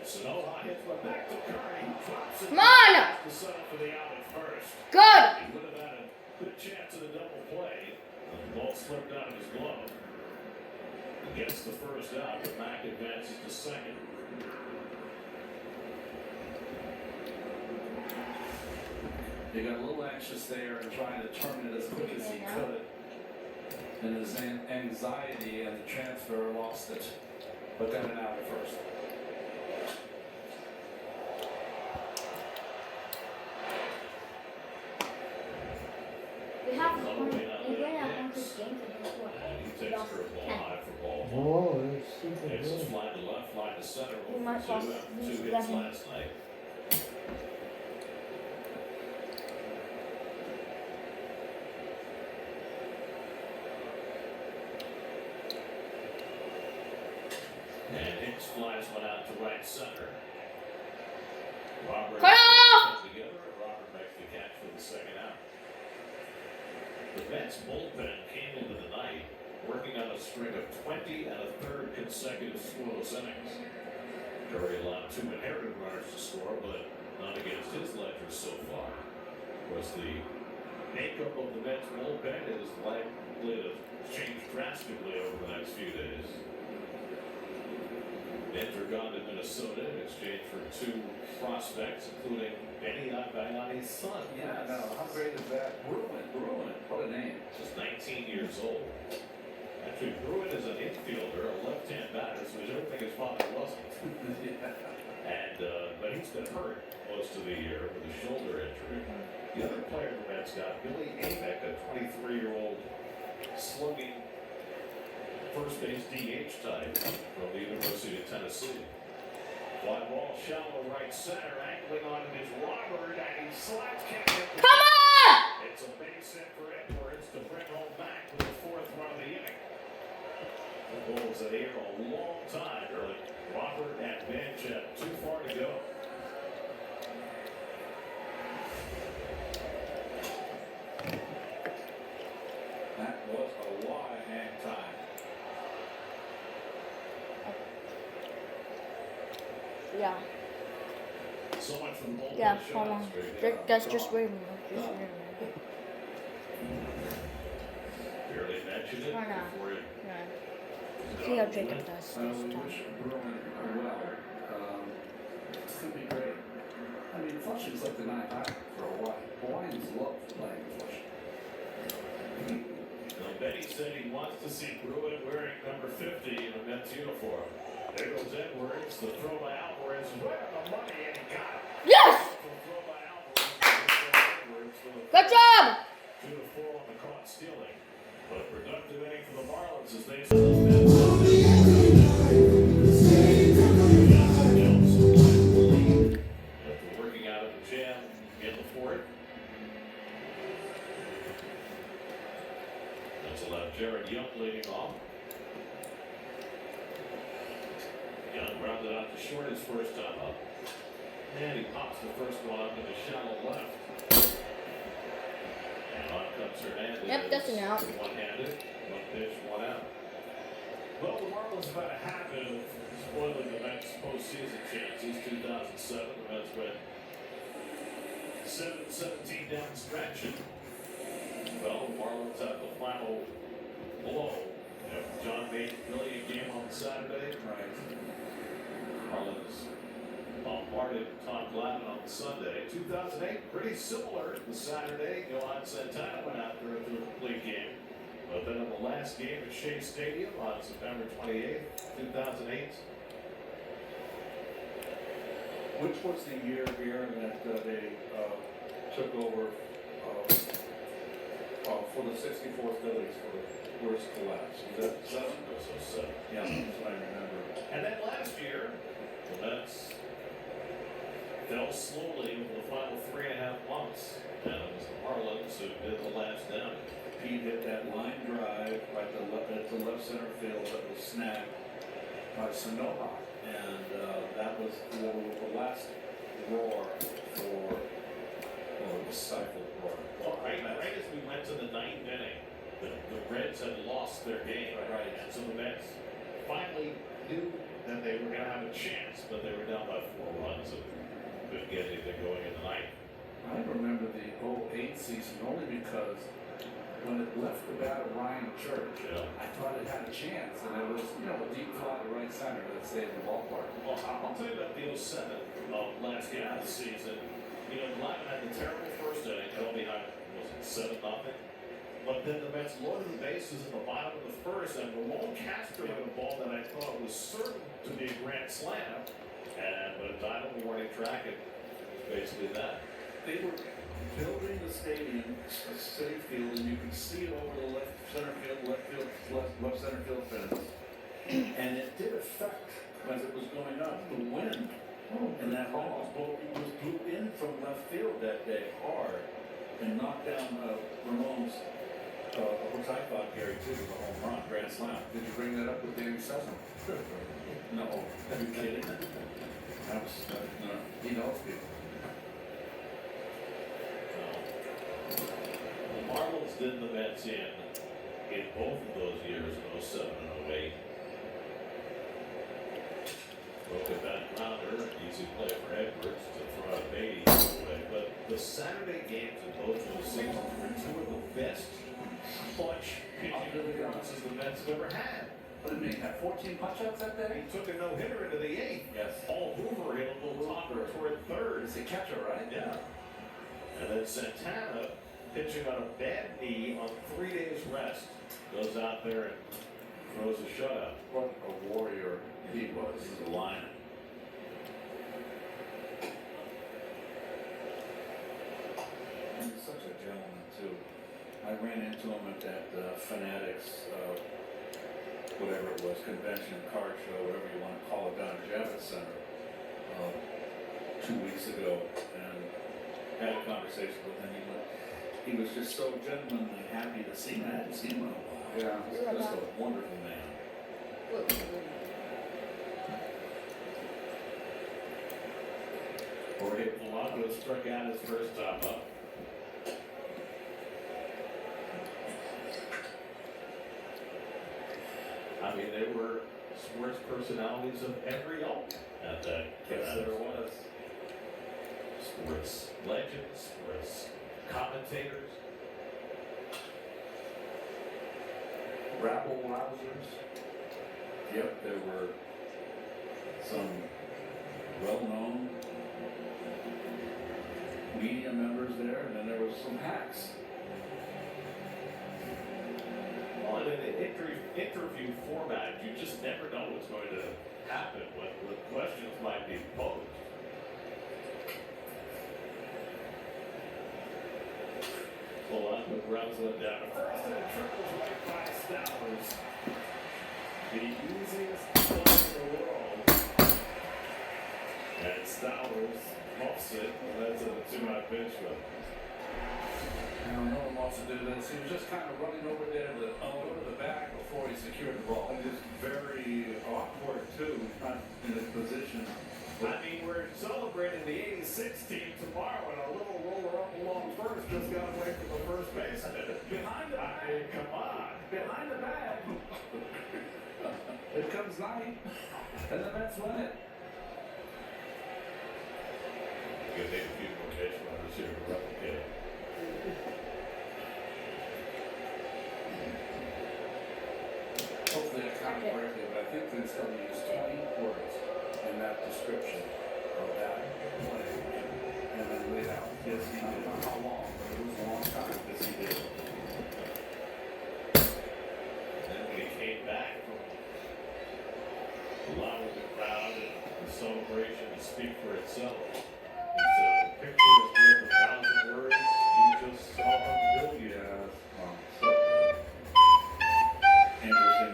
Sanoa hits one back to Curry, who drops it. Come on! To settle for the out at first. Good! He would have had a good chance of the double play. The ball slipped out of his glove. He gets the first out, but Mack advances to second. He got a little anxious there and trying to turn it as quick as he could. And his anxiety and the transfer lost it. But got it out at first. We have Another one. way out We're there. gonna have this game for this one. He takes curveball high for ball 1. Whoa, that's super Hits his good. fly to left, fly to center. We might 2 lost after 2 these hits 11. last night. And Hicks flies one out to right center. Robert Cut off! comes together, and Robert makes the catch for the second out. The Mets bullpen came into the night working on a string of 20 and a third consecutive scoreless innings. Curry allowed 2 inherited runners to score, but not against his ledger so far. Of course, the makeup of the Mets bullpen is likely to change drastically over the next few days. Minter gone to Minnesota in exchange for 2 prospects, including Benny Agbayani's son. Yeah, no, how great is that? Bruin, what a name. Just 19 years old. Actually, Bruin is an infielder, a left-hand batter, so he's everything his father wasn't. And but he's been hurt most of the year with a shoulder injury. The other player the Mets got, Billy Amick, a 23-year-old slugging first base DH type from the University of Tennessee. Fly ball shallow right center, angling on it is Robert, and he slides can't hit the Come on! It's a base hit for Edwards to bring home back with the 4th run of the inning. The Bulls had here a long time early. Robert and Bench had too far to go. That was a lot of hang time. Yeah, So much for the Bulls. yeah, hold on. That's just wait a minute. Just wait a minute. Barely mentioned it Why not? before it. Yeah. See how Jacob does this We time. wish Bruin well. It's going to be great. I mean, Flushing's like the 9th island for a while. Hawaiians love playing Flushing. Now, Benny Vinny said he wants to see Bruin wearing number 50 in a Mets uniform. There goes Edwards. The throw by Alvarez. Right on the money, and he got it. Yes! The throw by Alvarez. Good job! 2-4 on the caught stealing. But productive inning for the Marlins as they after working out of the jam in the fourth. That's allowed Jared Young leading off. Young grounded out to short his first time up. And he pops the first one up in the shallow left. And on comes Hernandez. Yep, that's an out. One-handed, one pitch, one out. Well, the Marlins have had a habit of spoiling the Mets' postseason chances. 2007, the Mets went 7-17 down the stretch. And, well, the Marlins have the final blow. John made a brilliant game on Saturday. Right. Marlins bombarded Tom Glavine on Sunday. 2008, pretty similar. The Saturday, Yohan Santana went after it through a complete game. But then in the last game at Shea Stadium on September 28th, 2008. Which was the year here that they took over for the 64 Phillies for the worst collapse? Was that 7? So 7. Yeah, that's what I remember. And then last year, the Mets fell slowly over the final 3.5 months. And it was the Marlins who did the last down. Pete hit that line drive right at the left center field that was snagged by Sanoha. And that was the last roar for, well, it was stifled roar. Well, right as we went to the 9th inning, the Reds had lost their game. Right. And so the Mets finally knew that they were going to have a chance, but they were down by 4 runs and couldn't get anything going in the 9th. I remember the 08 season only because when it left the bat of Ryan Church, I thought it had a chance, and it was, a deep fly to right center that stayed in the ballpark. Well, I'll tell you about the 07 last game of the season. Glavine had the terrible first inning, held behind, was it 7-0? But then the Mets loaded the bases in the bottom of the first, and Ramon Castro hit a ball that I thought was certain to be a grand slam, but it died on the warning track, and basically that. They were building the stadium, a city field, and you could see it over the left center field fence. And it did affect, as it was going up, the wind. And that ball was blew in from left field that day hard and knocked down Ramon's, which I thought Gary too was a home run, grand slam. Did you bring that up with Danny Sessom? No, are you kidding? That was, no, he knows people. The Marlins did the Mets in both of those years, in 07 and 08. Broke a back rounder, easy play for Edwards to throw out Beatty away. But the Saturday games in both of those seasons were 2 of the best clutch pitching performances the Mets have ever had. What did he have, 14 punch-outs that day? He took a no-hitter into the 8th. Yes. Paul Hoover hit a little topper toward 3rd. It's a catcher, right? Yeah. And then Santana, pitching on a bad knee on 3 days rest, goes out there and throws a shutout. What a warrior he was. He's a lion. He was such a gentleman, too. I ran into him at that Fanatics, whatever it was, convention, card show, whatever you want to call it, down at Javits Center 2 weeks ago, and had a conversation with him. He was just so gentlemanly happy to see me. I hadn't seen him in a while. Yeah, he's just a wonderful man. Jorge Polanco struck out his first time up. I mean, there were sports personalities of every ilk at that. Yes, there was. Sports legends, sports commentators. Rabble rousers. Yep, there were some well-known media members there, and then there was some hacks. Well, interview format, you just never know what's going to happen, what questions might be posed. Polanco grounds one down to first and it triples right by Stowers. The easiest play in the world. And Stowers muffs it, and that's a 2-out pitch. But I don't know what wants to do this. He was just kind of running over there to go to the back before he secured the ball. And it's very awkward too, not in a position. I mean, we're celebrating the 86 team tomorrow, and a little roller up along first just got away from the first baseman. Behind the I mean, come on. behind the bag. It comes night, and the Mets win it. You need a few more case runners here to replicate. Hopefully I counted correctly, but I think they still use 20 words in that description of that play. And then laid out. Yes, he I don't did. know how long, but it was a long time. Yes, he did. Then when he came back from allowing the crowd and the celebration to speak for itself, he said, a picture is worth 1,000 words. You just saw him do it. Yeah. Interesting.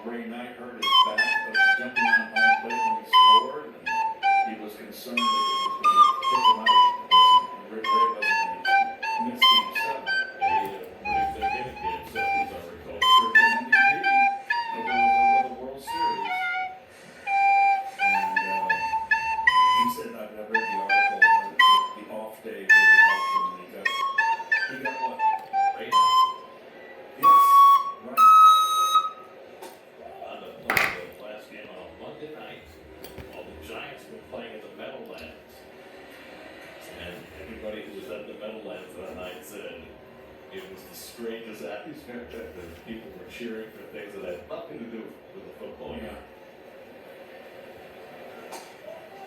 Ray Knight hurt his back, but jumping on home plate when he scored, and he was concerned that it was going to kick him out. Ray wasn't going to miss Game 7. Pretty thick hit game, so as I recall. MVP of the World Series. And he said, I've read the article, the off day really helped him when he got what? Right now. Yes, right. On the last game on a Monday night, while the Giants were playing in the Meadowlands. And everybody who was at the Meadowlands that night said it was the strangest atmosphere that people were cheering for things that had nothing to do with the football game.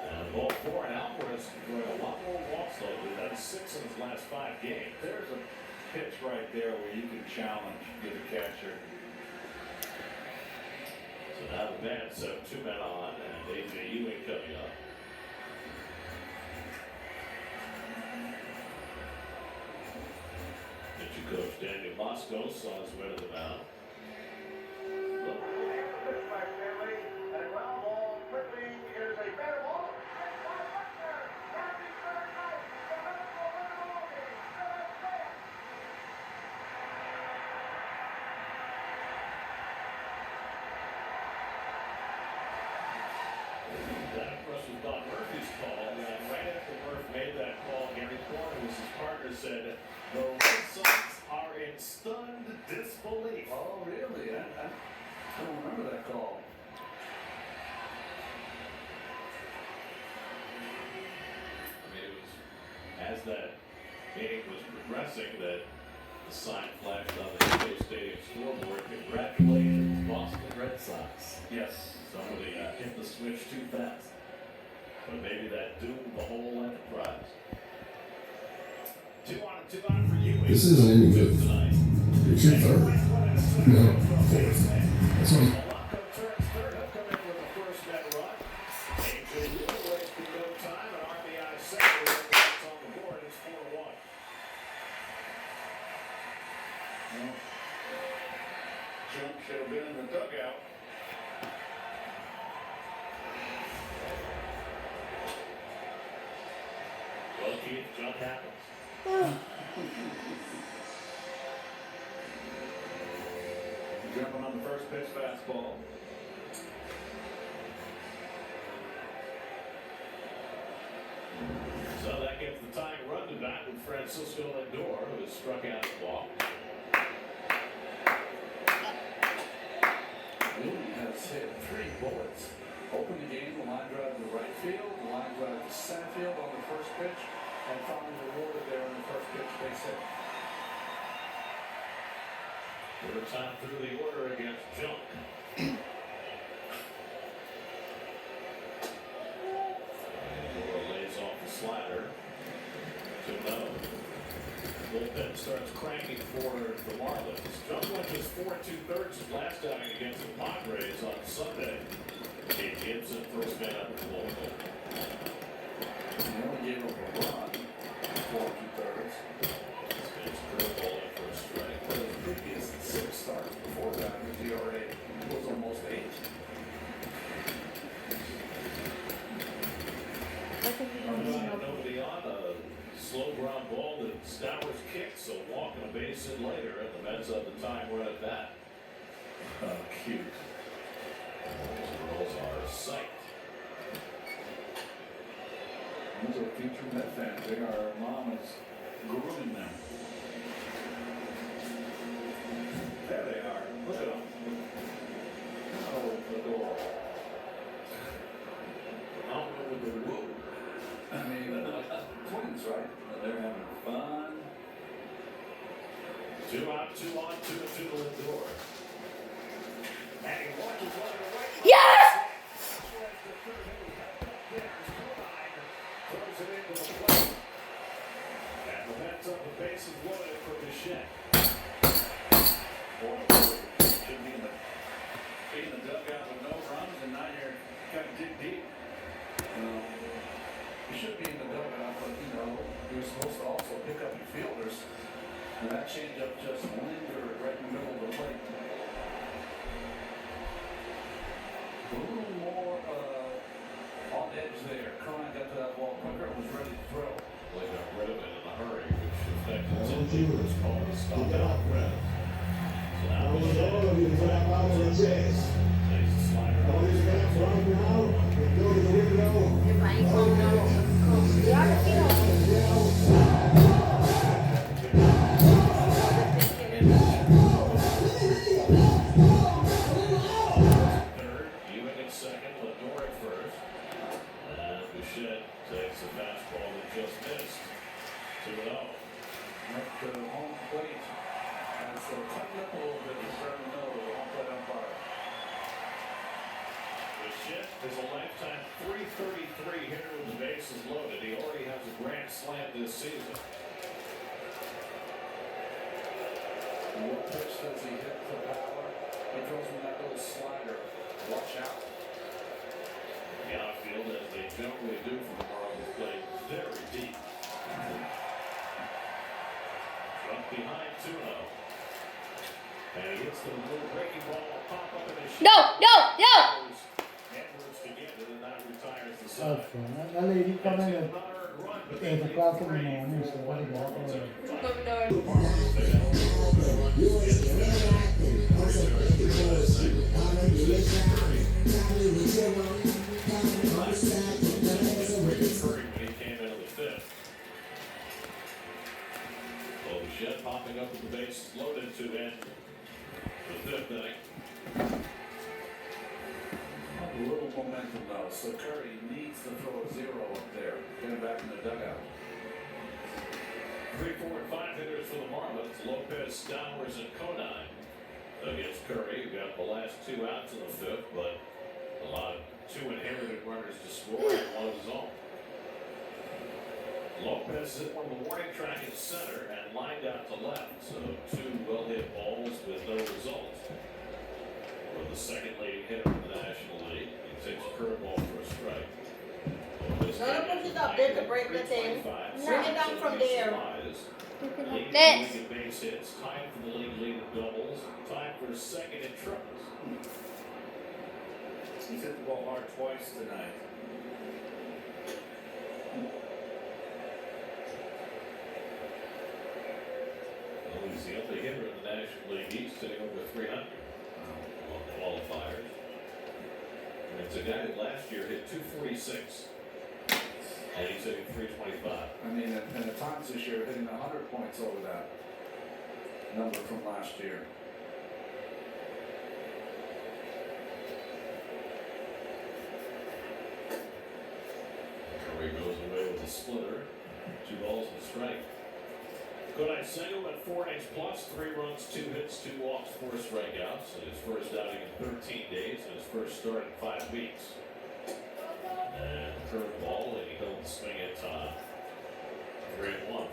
And ball 4, and Alvarez going a lot more walks lately. That's 6 in his last 5 games. There's a pitch right there where you can challenge the catcher. So now the Mets have 2 men on, and A.J. Ewing coming up. Pitcher coach Daniel Moscos on his way to the mound. That, of course, was Don Murphy's call, and right after Murph made that call, Gary Cornelius, his partner, said, "The Red Sox are in stunned disbelief." Oh, really? I don't remember that call. I mean, it was as that meeting was progressing that the sign flashed on the Shea Stadium scoreboard. Congratulations, Boston Red Sox. Yes. Somebody hit the switch too fast. But maybe that doomed the whole enterprise. 2 on and 2 out for you. This isn't any good. Tonight. It's your third. No, fourth. That's only. Polanco turns third. He'll come in with the first net run. A.J. Ewing waits for no time. An RBI second. That's on the board. It's 4-1. Jump should have been in the dugout. Well, Keith, jump happens. Jumping on the first pitch fastball. So that gets the tying run tonight with Francisco Lindor, who has struck out the ball. Newton has hit 3 bullets. Opened the game, the line drive to right field, the line drive to center field on the first pitch, and finally rewarded there on the first pitch base hit. First time through the order against Junk. Lindor lays off the slider. 2-0. Bullpen starts cranking for the Marlins. Junk went just 4 2/3 of last outing against the Padres on Sunday. Dave Gibson, first man up in the ballpark. He only gave up a run, 4 2/3. It's curveball in for a strike. But his previous 6 starts before that, his ERA was almost 8. Nobody on a slow ground ball that Stowers kicked, so walking a base hit later, and the Mets have the time run at that. Cute. Those girls are psyched. These are future Met fans. They are our mamas grooming them. There they are. Look at them. Oh, the door. Out with the woo. I mean, twins, right? They're having fun. 2 out, 2 on, 2 to Lindor. And he watches one of the right. Yes! Throws it into the plate. And the Mets up the bases loaded for Bichette. Should be in the dugout with no runs, and now you're kind of dig deep. You should be in the dugout, but you're supposed to also pick up your fielders. And that changeup just lingered right in the middle of the plate. A little more on edge there. Curran got to that ball quicker and was ready to throw. They got rid of it in a hurry, which affected some keepers called to stop out red. So now takes the slider. Third, Ewing at second, Lindor at first. And Bichette takes a fastball that just missed. 2-0. At the home plate. And so tighten up a little bit to start to know the home plate umpire. Bichette is a lifetime .333 hitter with the bases loaded. He already has a grand slam this season. What pitch does he hit for power? He throws him that little slider. Watch out. The outfield, as they generally do for the Marlins, play very deep. Up behind 2-0. And he hits the little breaking ball, pop up in his No, no, no! Edwards to get it, and that retires the Oh, side. that lady coming at Unearned run, but 8 o'clock in the morning, so what do you want? He came into the fifth. Well, Bichette popping up with the bases loaded to end the fifth inning. A little momentum though. So Curry needs to throw a 0 up there. Get him back in the dugout. 3, 4, and 5 hitters for the Marlins. Lopez, Stowers, and Conine against Curry, who got the last 2 outs in the fifth, but allowed 2 inherited runners to score and 1 of his own. Lopez hit one of the warning track at center and lined out to left, so 2 well-hit balls with no result. For the second leading hitter in the National League, he takes a curveball for a strike. Lopez No, push it up there to break the thing. Bring it down from there. This. Base hits, tied for the league lead in doubles, tied for second in triples. He's hit the ball hard twice tonight. Well, he's the only hitter in the National League East hitting over 300 on qualifiers. And it's a guy that last year hit .246. And he's hitting .325. I mean, and at times this year hitting 100 points over that number from last year. Curry goes away with a splitter. 2 balls and a strike. Kodai Senga went 4 innings plus, 3 runs, 2 hits, 2 walks, 4 strikeouts in his first outing in 13 days and his first start in 5 weeks. And curveball, and he held the swing at 3-1.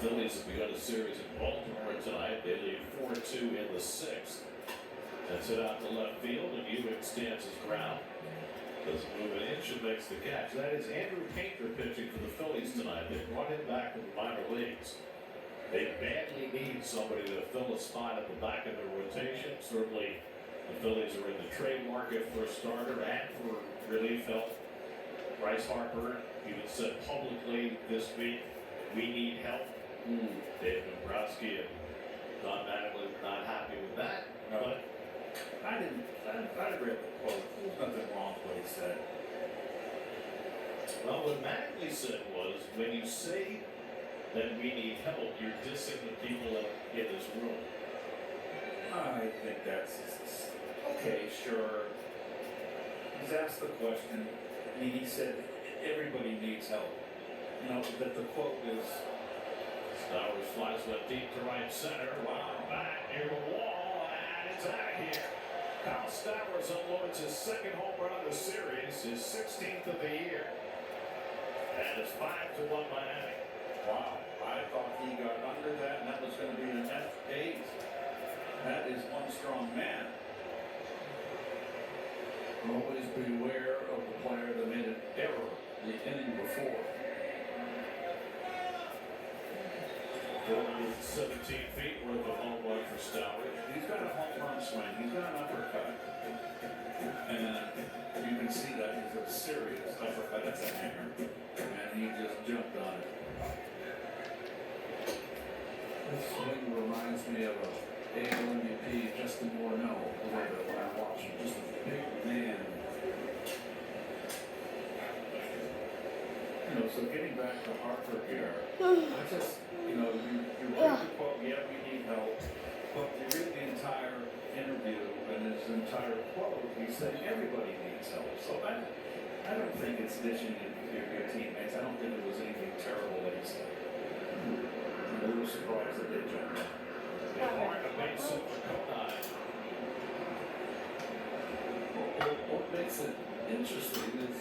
Phillies have begun a series in Baltimore tonight. They lead 4-2 in the sixth. That's it out to left field, and Ewing stands his ground. Doesn't move an inch and makes the catch. That is Andrew Painter pitching for the Phillies tonight. They brought him back from the minor leagues. They badly need somebody to fill a spot at the back of the rotation. Certainly, the Phillies are in the trade market for a starter and for relief help. Bryce Harper even said publicly this week, we need help. Dave Dombrowski and Don Mattingly not happy with that. No. But I read the quote. There's nothing wrong with what he said. well, what Mattingly said was, when you say that we need help, you're dissing the people in this room. I think that's okay, sure. He's asked the question. He said everybody needs help. You know, but the quote is, Stowers flies one deep to right center. Wow, back near the wall, and it's out of here. Kyle Stowers unloads his second home run of the series, his 16th of the year. And it's 5-1 Miami. wow, I thought he got under that, and that was going to be an F8. That is one strong man. Always beware of the player that made an error the inning before. 417 feet worth of home run for Stowers. He's got a home run swing. He's got an uppercut. And you can see that he's a serious uppercut. That's a hammer. And he just jumped on it. This swing reminds me of a AL MVP, Justin Morneau, a little bit when I watch him. Just a big man. You know, so getting back to Harper here, I just, you know, you read the quote, yeah, we need help, but you read the entire interview and his entire quote, he's saying everybody needs help. So I don't think it's dishing your teammates. I don't think it was anything terrible that he said. I'm a little surprised that they jumped in. What makes it interesting is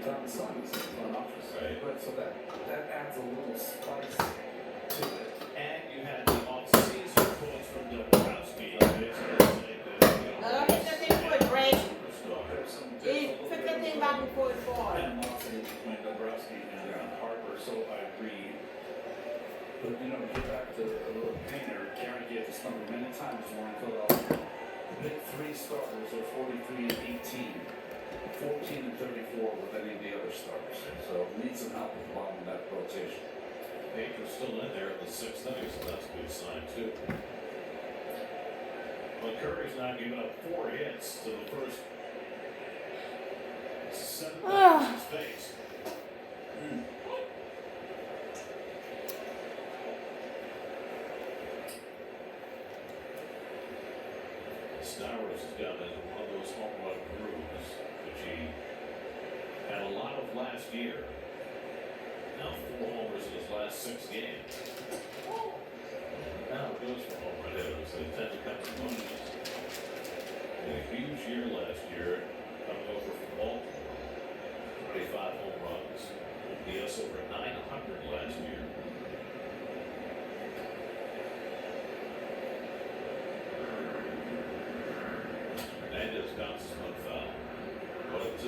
Don Sons in the front office, right? But so that adds a little spice to it. And you had the off-season quotes from Dombrowski. Fifth thing for a break. There's some Fifth thing back before the ball. and lots of between Dombrowski and Harper, so I agree. But you know, to get back to a little Painter, Gary gave this number many times when in Philadelphia. The big three starters are 43 and 18, 14 and 34 with any of the other starters. So need some help at the bottom of that rotation. Baker's still in there in the sixth inning, so that's a good sign too. But Curry's now given up 4 hits to the first 7 batters he's faced. Stowers has gotten into one of those home run grooves, which he had a lot of last year. Now 4 homers in his last 6 games. Now it goes for home run hitters. They tend to come in bunches. He had a huge year last year, coming over from Baltimore. 25 home runs. He has over 900 last year. Hernandez bounces one foul. 1-2.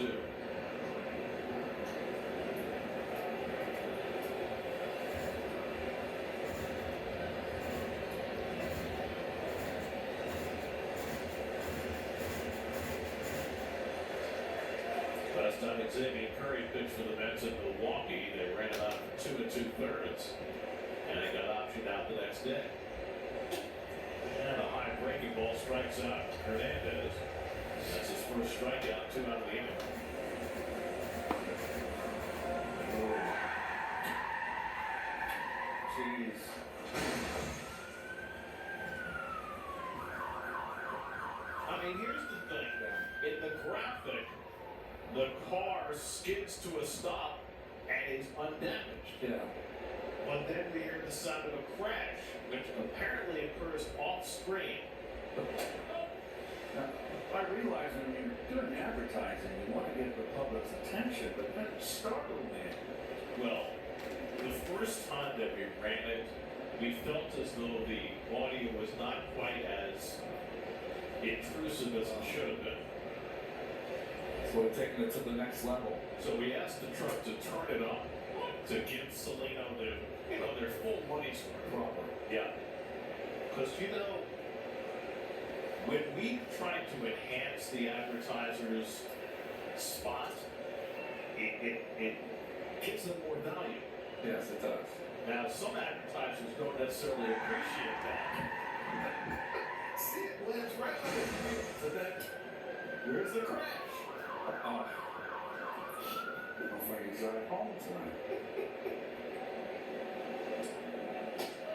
Last time Xavier Curry pitched for the Mets in Milwaukee, they ran it out for 2 2/3, and they got optioned out the next day. And a high breaking ball strikes out Hernandez. That's his first strikeout, 2 out of the inning. Jeez. I mean, here's the thing. In the graphic, the car skids to a stop and is undamaged. Yeah. But then we hear the sound of a crash, which apparently occurs off screen. Now, I realize when you're doing advertising, you want to get the public's attention, but that startled me. Well, the first time ran it, we felt as though the audio was not quite as intrusive as it should have been. So we're taking it to the next level. So we asked the truck to turn it up to give Salino their full money's worth. Yeah. Because when we try to enhance the advertiser's spot, it gives them more value. Yes, it does. Now, some advertisers don't necessarily appreciate that. See, it lands right on the field. So then, where's the crash? Oh. Looks like he's at home tonight.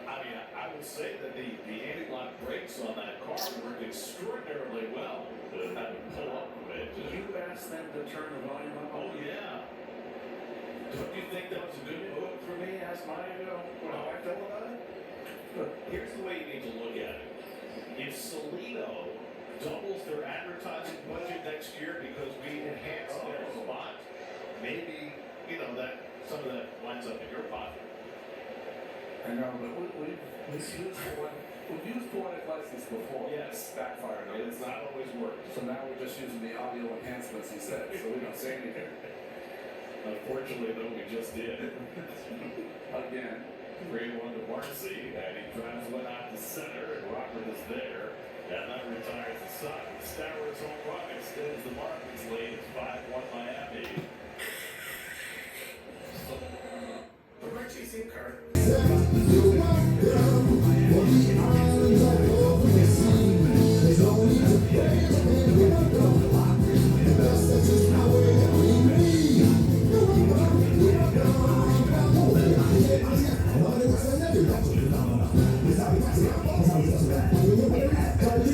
I mean, I would say that the anti-lock brakes on that car worked extraordinarily well. That would pull up a bit. Did you ask them to turn the volume up? Oh, yeah. Don't you think that was a good move? For me, ask my, how I feel about it? Here's the way you need to look at it. If Salino doubles their advertising budget next year because we enhance their spot, maybe, that some of that winds up in your pocket. I know, but we've used poetic license before. Yes. Backfired on It's us. not always worked. So now we're just using the audio enhancements he said, so we don't say anything. Unfortunately, though, we just did. Again. 3-1 to Marcy, and he drives one out to center, and Robert is there. And that retires the side. Stowers home run extends the Marlins lead. It's 5-1 Miami. The Richie SIM card.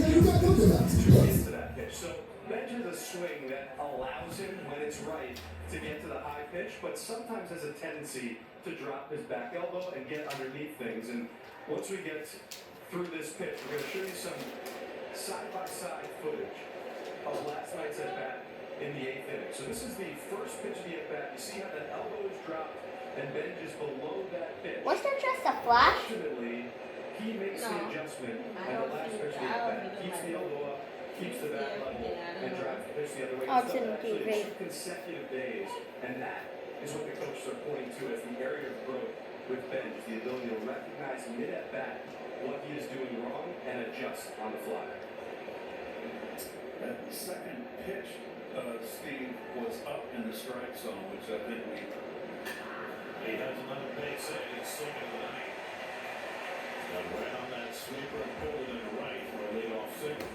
To that pitch. So Benj has a swing that allows him, when it's right, to get to the high pitch, but sometimes has a tendency to drop his back elbow and get underneath things. And once we get through this pitch, we're going to show you some side-by-side footage of last night's at-bat in the 8th inning. So this is the first pitch of the at-bat. You see how that elbow is dropped and Benj is below that pitch. Was there just a flash? Ultimately, he makes the No. adjustment I and the don't last think pitch of the that would at-bat be keeps the my- elbow up, keeps the back level, and drives the pitch the other way. Oh, He's done it's that in actually TV. 2 consecutive days, and that is what the coaches are pointing to as the area of growth with Benj, the ability to recognize mid at bat what he is doing wrong and adjust on the fly. That second pitch, Steve, was up in the strike zone, which I think He has another base hit. He's second of the night. Got right on that sweeper and pulled it in the right for a leadoff single.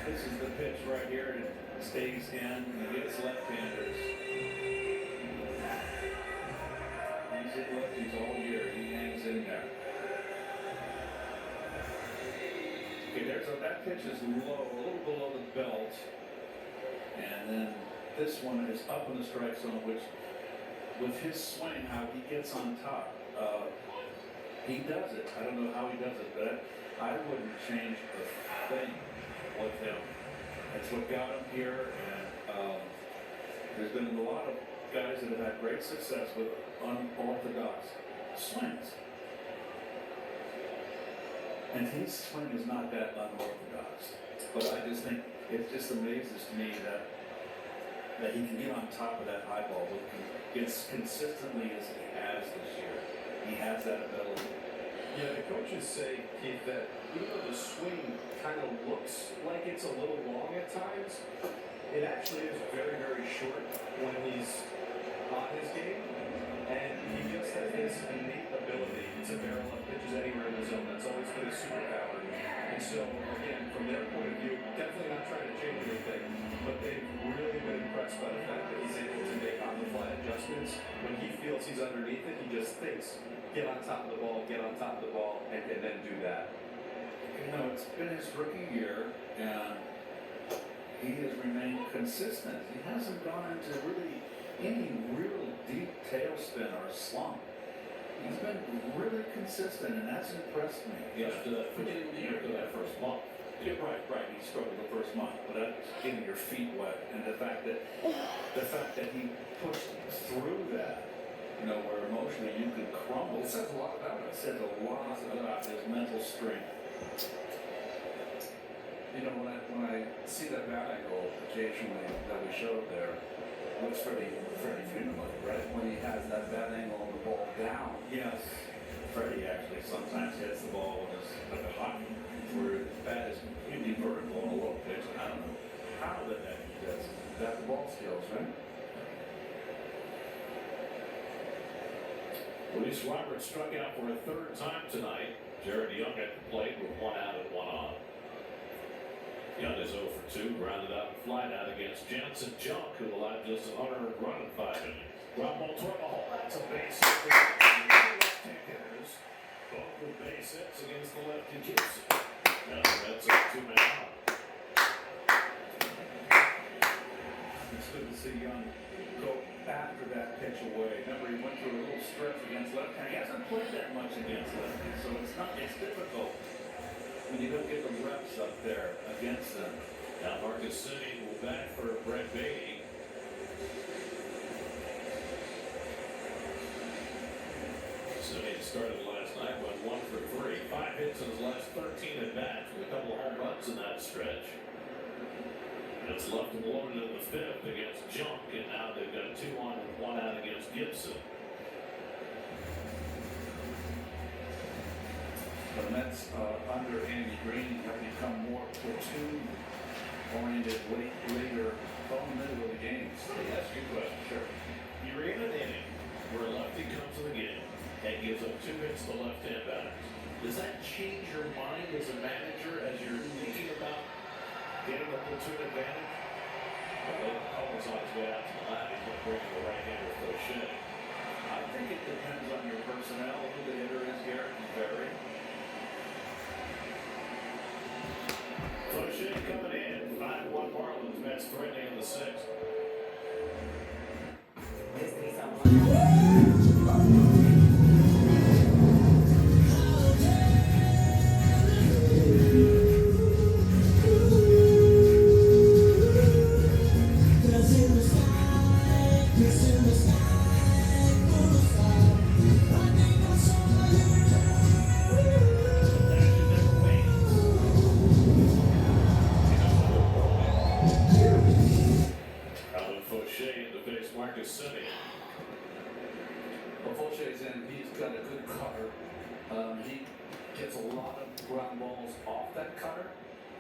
this is the pitch right here, and it stays in, and gets left-handers. He's hit lefties all year, he hangs in there. Okay, that pitch is low, a little below the belt, and then this one is up in the strike zone, which, with his swing, how he gets on top, he does it. I don't know how he does it, but I wouldn't change a thing with him. That's what got him here, and there's been a lot of guys that have had great success with unorthodox swings. And his swing is not that unorthodox. But I just think it just amazes me that he can get on top of that high ball as consistently as he has this year. He has that ability. Yeah, the coaches say, Keith, that even though the swing kind of looks like it's a little long at times, it actually is very, very short when he's on his game. And he just has this innate ability to barrel up pitches anywhere in the zone. That's always been his superpower. And so, again, from their point of view, definitely not trying to change anything, but they've really been impressed by the fact that he's able to make on-the-fly adjustments. When he feels he's underneath it, he just thinks, get on top of the ball, get on top of the ball, and can then do that. It's been his rookie year, and he has remained consistent. He hasn't gone into really any real deep tailspin or slump. He's been really consistent, and that's impressed me. After that first month. Yeah, right. He struggled the first month, but that's getting your feet wet, and the fact that he pushed through that, where emotionally you could crumble. It says a lot about it. It says a lot about his mental strength. When I see that bat angle occasionally that we showed there, looks Freddie Freeman, right? When he has that bat angle on the ball down. Yes. Freddie actually sometimes hits the ball with his like a hockey, where his bat is completely vertical on a low pitch. I don't know how that he does. That's the ball skills, right? Luis Robert struck out for a third time tonight. Jared Young at the plate with 1 out and 1 on. Young is 0 for 2, grounded out and flied out against Jansen Junk, who allowed just an unearned run in 5 innings. Ground ball toward the hole. That's a base hit for the left-hand hitters. Both with base hits against the lefty Gibson. Now that's a 2-man out. It's good to see Young go after that pitch away. Remember, he went through a little stretch against left-hand. He hasn't played that much against lefties, so it's difficult when you don't get the reps up there against them. Now Marcus Semien will back for Brett Baty. Semien started last night, went 1 for 3. 5 hits in his last 13 at bats with a couple home runs in that stretch. It's left him loaded in the 5th against Junk, and now they've got 2 on and 1 out against Gibson. The Mets under Andy Green have become more platoon-oriented later on the middle of the games. Let me ask you a question. Sure. You're in an inning where a lefty comes to the game and gives up 2 hits to left-hand batters. Does that change your mind as a manager as you're thinking about getting a platoon advantage? Well, Cohen's on his way out to the line. He's going to bring the right-hander Fauché. I think it depends on your personnel, who the hitter is, Garrett and Barry. Fauché coming in. 5-1 Marlins. Mets threatening in the 6th. Marcus Semien. Well, Fauché's in. He's got a good cutter. He gets a lot of ground balls off that cutter,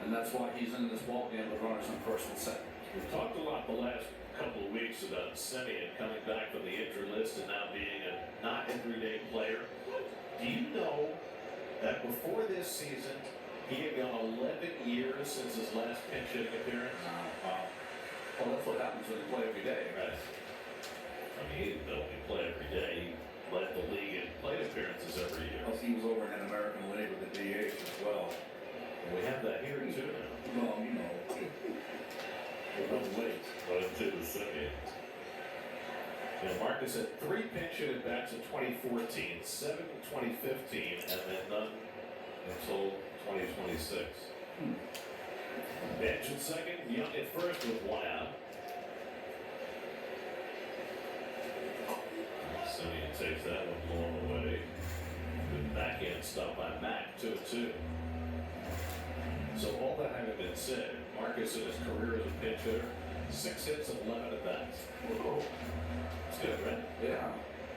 and that's why he's in this ball game with runners on first and second. We've talked a lot the last couple of weeks about Semien coming back from the injury list and now being a not everyday player. Do you know that before this season, he had gone 11 years since his last pinch hitting appearance? Well, that's what happens when you play every day, right? I mean, he didn't only play every day. He led the league in plate appearances every year. Plus, he was over in an American League with the DH as well. And we have that here too now. Well, you know, We're up late, but into the Semien. Marcus had 3 pinch hit at bats in 2014, 7 in 2015, and then none until 2026. Bench at second, Young at first with 1 out. Semien takes that one long away. Good backhand stop by Mack, 2-2. So all that having been said, Marcus in his career as a pinch hitter, 6 hits and 11 at bats. It's good, right? yeah,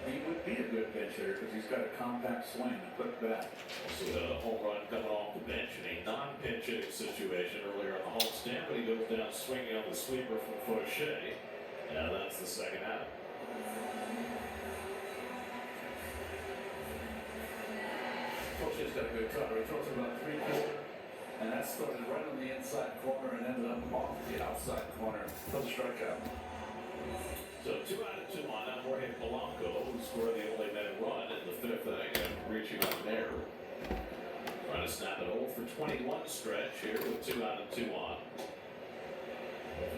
he would be a good pitch hitter because he's got a compact swing, a quick bat. Also got a home run coming off the bench in a non-pinch hitting situation earlier on the homestand, but he goes down swinging on the sweeper from Fauché. Now that's the second out. Fauché's got a good cutter. He throws it about 3/4, and that started right on the inside corner and ended up off the outside corner for the strikeout. So 2 out of 2 on. Now Jorge Polanco, who scored the only net run in the 5th inning, and reaching on there. Trying to snap an 0 for 21 stretch here with 2 out of 2 on.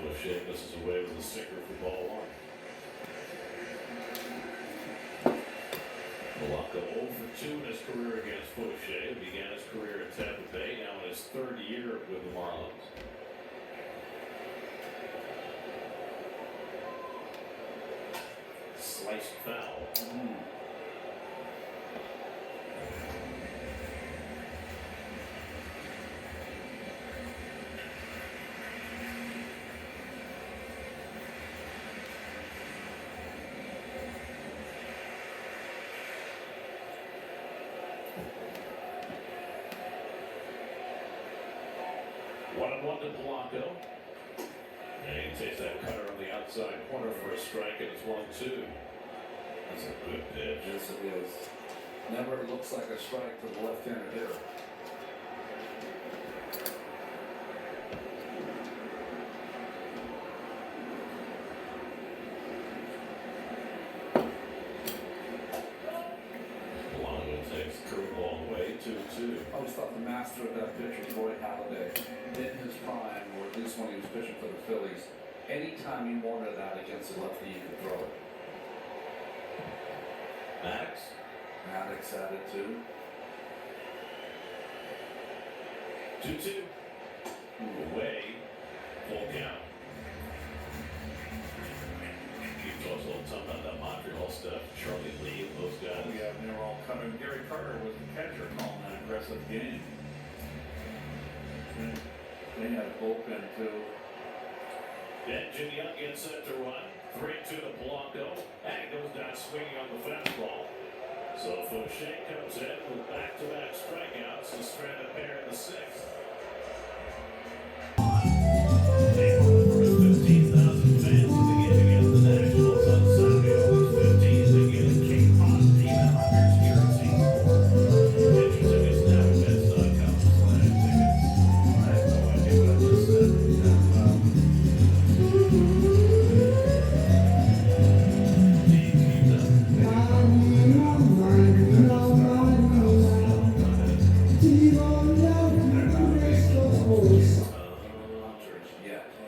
Fauché misses away with a sinker for ball 1. Polanco 0 for 2 in his career against Fauché. Began his career at Tampa Bay, now in his third year with the Marlins. Sliced foul. 1-1 to Polanco. And he takes that cutter on the outside corner for a strike, and it's 1-2. That's a good pitch. Yes, it is. Never looks like a strike to the left-handed hitter. Polanco takes curveball away, 2-2. I always thought the master of that pitch was Roy Halladay. In his prime, or at least when he was pitching for the Phillies, anytime he wanted that against a lefty, he could throw it. Maddox had it too. 2-2. Away. Full count. Keeps also talking about that Montreal stuff. Charlie Lee and those guys. Oh, yeah, they were all coming. Gary Carter was the catcher calling that aggressive game. They had a bullpen too. Then Jim Young gets set to run. 3-2 to Polanco. And he goes down swinging on the fastball. So Fauché comes in with back-to-back strikeouts to strand a pair in the sixth. Take on the first 15,000 fans of the game against the Nationals on Saturday, August 15th. Again, Cape Cod Team Hunters here at C4. Get your tickets now at Mets.com/tickets. I have no idea what I just said.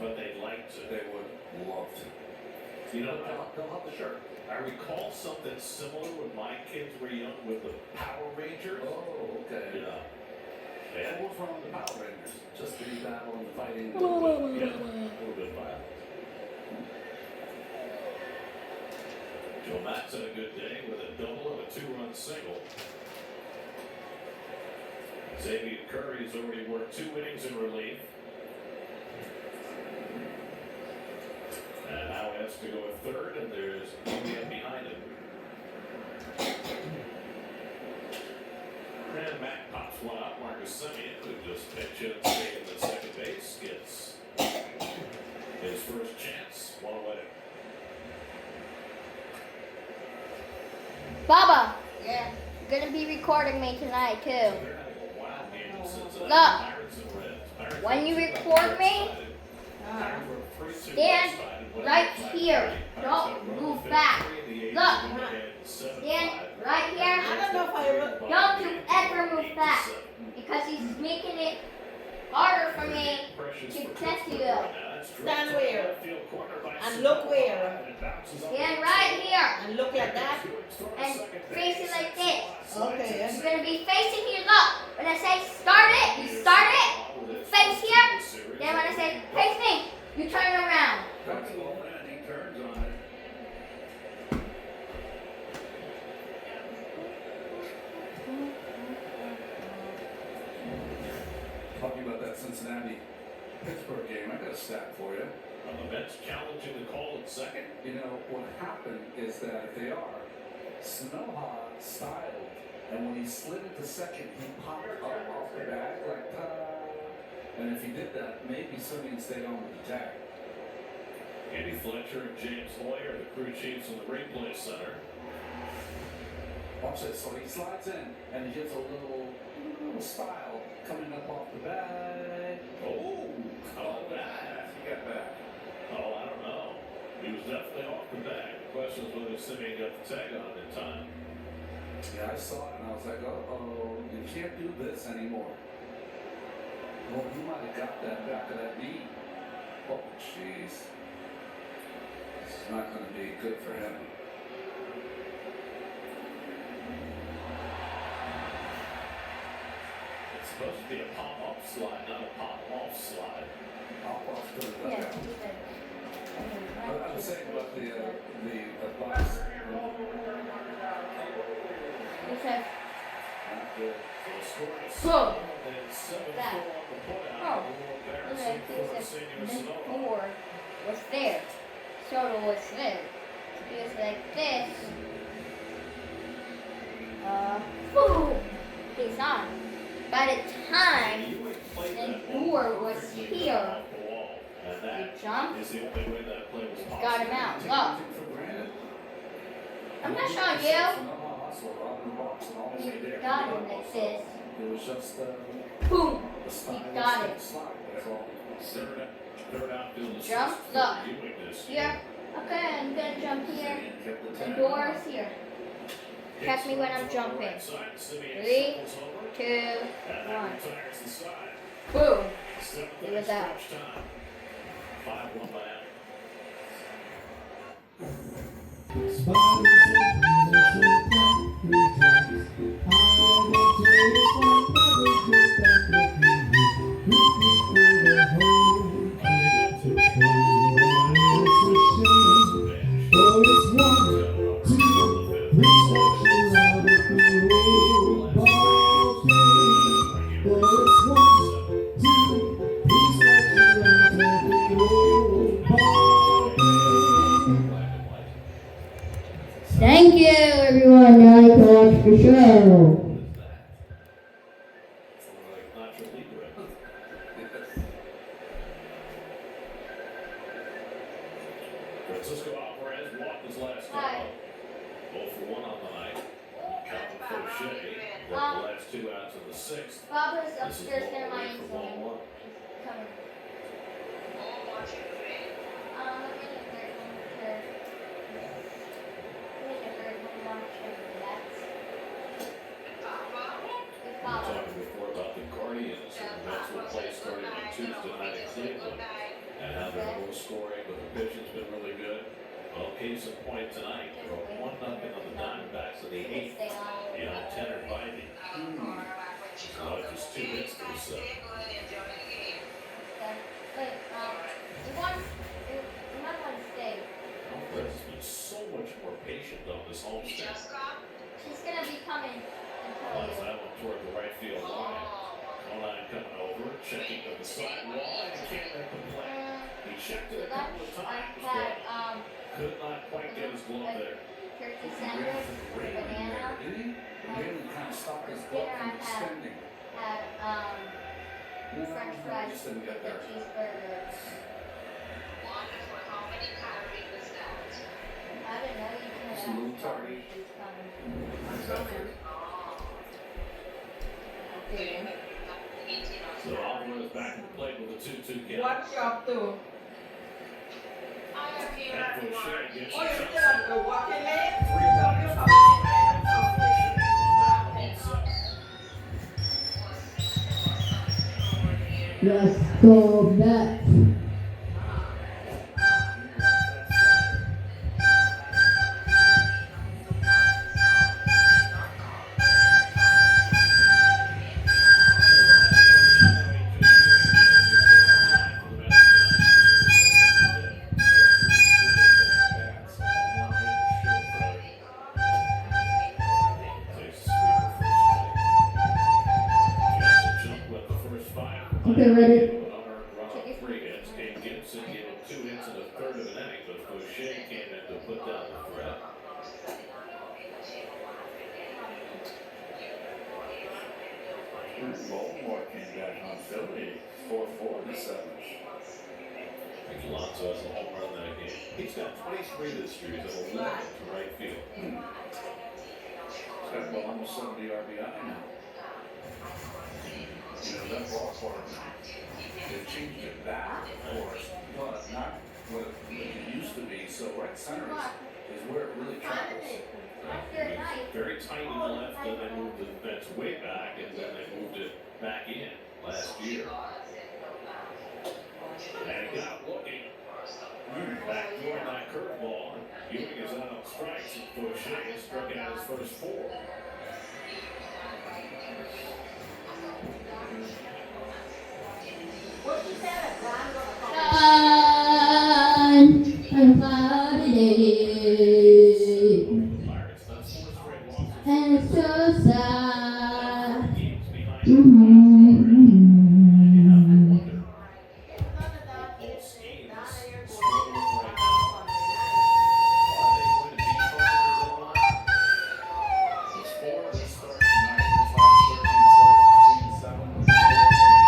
But they'd like to. They would love to. You know, They'll have the shirt. I recall something similar when my kids were young with the Power Rangers. Oh, okay. Yeah. And what's wrong with the Power Rangers? Just the battle and the fighting. Yeah, a little bit violent. Joe Max had a good day with a double and a 2-run single. Xavier Curry's already worked 2 innings in relief. And now has to go a third, and there's Indian behind him. And Mac pops one up. Marcus Semien, who just pitched it and stayed in the second base, gets his first chance. 1 away. Baba, Yeah. you're gonna be recording me tonight too. They're having a wild game in Cincinnati. Look. Pirates and Reds. Pirates When were you 2-1 record me, lopsided. Pirates were 3-2 stand lopsided when right they played. here. Pirates Don't had run move the back. fifth in the eighth, Look. and they had 7-5. stand right here. I don't know if I will. Don't you ever move back, because he's making it harder for me to get to you. Stand where? And look where? Stand right here And look like that. and face it like this. Okay. You're gonna be facing here. Look, when I say start it, you start it. Face here. Then when I say face me, you turn around. That's the moment and he turns on it. Talking about that Cincinnati-Pittsburgh game, I got a stat for you. The Mets challenging the call at second. You know, what happened is that if they are, Snoha styled, and when he slid it to second, he popped up off the bag like, and if he did that, maybe Simeon stayed on with the tag. Andy Fletcher and James Hoyer, the crew chiefs in the replay center. Watch this. So he slides in, and he gets a little style coming up off the bag. Oh, how about that? He got back. Oh, I don't know. He was definitely off the bag. The question is whether Simeon got the tag on in time. Yeah, I saw it, and I was like, uh-oh, you can't do this anymore. Well, you might have got that back of that knee. Oh, jeez. This is not going to be good for him. supposed to be a pop-up slide, not a pop-off slide. Pop-off to the Yeah, dugout. he said. I was saying about the box. He said, Not good. boom. And 7-4 That. on the putout. Oh. A little embarrassing for He said, Senor this Soto. board was there. Soto was there. He was like this. Boom. He's on. By the time Ewing played the that ball door was perfectly here, off the wall. And he that jumped, is the only way that play was possible. got him out. Look. Take for granted. I'm not showing you. Phenomenal hustle, robbing the box and all the He way there. got him like this. It was just Boom. the style He got of it. slide, that's all. Third outfield assist Jump, for look. Ewing this Here. year. Okay, I'm gonna jump here. Kept the The time. door is here. Catch me when I'm jumping. 3, 2, 1. Boom. He was out. 5-1 by Apple. Thank you, everyone. Now you can watch the show. Nacho Libre. Francisco Alvarez walked his last Hi. time. 0 for 1 on the night. Calvin Crochet got the last 2 outs in the 6th. Bob is This is upstairs ball in my away for ball zone. 1. He's coming. Let me get there. Talking before about the Guardians and the Mets will play starting on Tuesday night in Cleveland. And how they're low scoring, but the pitching's been really good. Well, case in point tonight, they're up 1-0 on the Diamondbacks in the 8th. You know, Tanner Biden. So just 2 hits to the 7. You might want to stay. Alvarez has been so much more patient on this homestand. She's gonna be coming and tell Lines you. that one toward the right field line. Conine coming over, checking to the side wall, and can't make the play. He checked it a couple of I times, had but could not quite get his glove there. turkey sandwich, banana, Did he? Really kind of stopped his dinner butt I from had extending. French fries Just with didn't get the there. cheeseburger. I didn't know you could It's a have little tardy. she's coming. Nice effort. Okay. So Alvarez back in the plate with a 2-2 count. What you up to? And Crochet gets Oh, you're the still at the walking lane? 3 You're runs. Let's go back. Okay, ready? Three hits. Cam Gibson gave him 2 hits in the third of an inning, but Crochet came in to put down the threat. Baltimore came back on Philly 4-4 in the 7th. Alonso has a home run that game. He's got 23 this year. He's at 11 to right field. He's got almost 70 RBI now. You know, that ballpark, they've changed it back, of course, but not what it used to be. So right center is where it really travels. Very tight in the left, then they moved the fence way back, and then they moved it back in last year. And he got looking. Back toward that curveball. Ewing is out on strikes, and Crochet struck out his first 4. And Friday. Pirates, that's 4 straight losses. And it's so sad. Games behind Mhm. you have to wonder. Paul Skeens struggling right now. Are they going to beat Carter at the deadline? It's 4 that start tonight. His last 13 starts between 7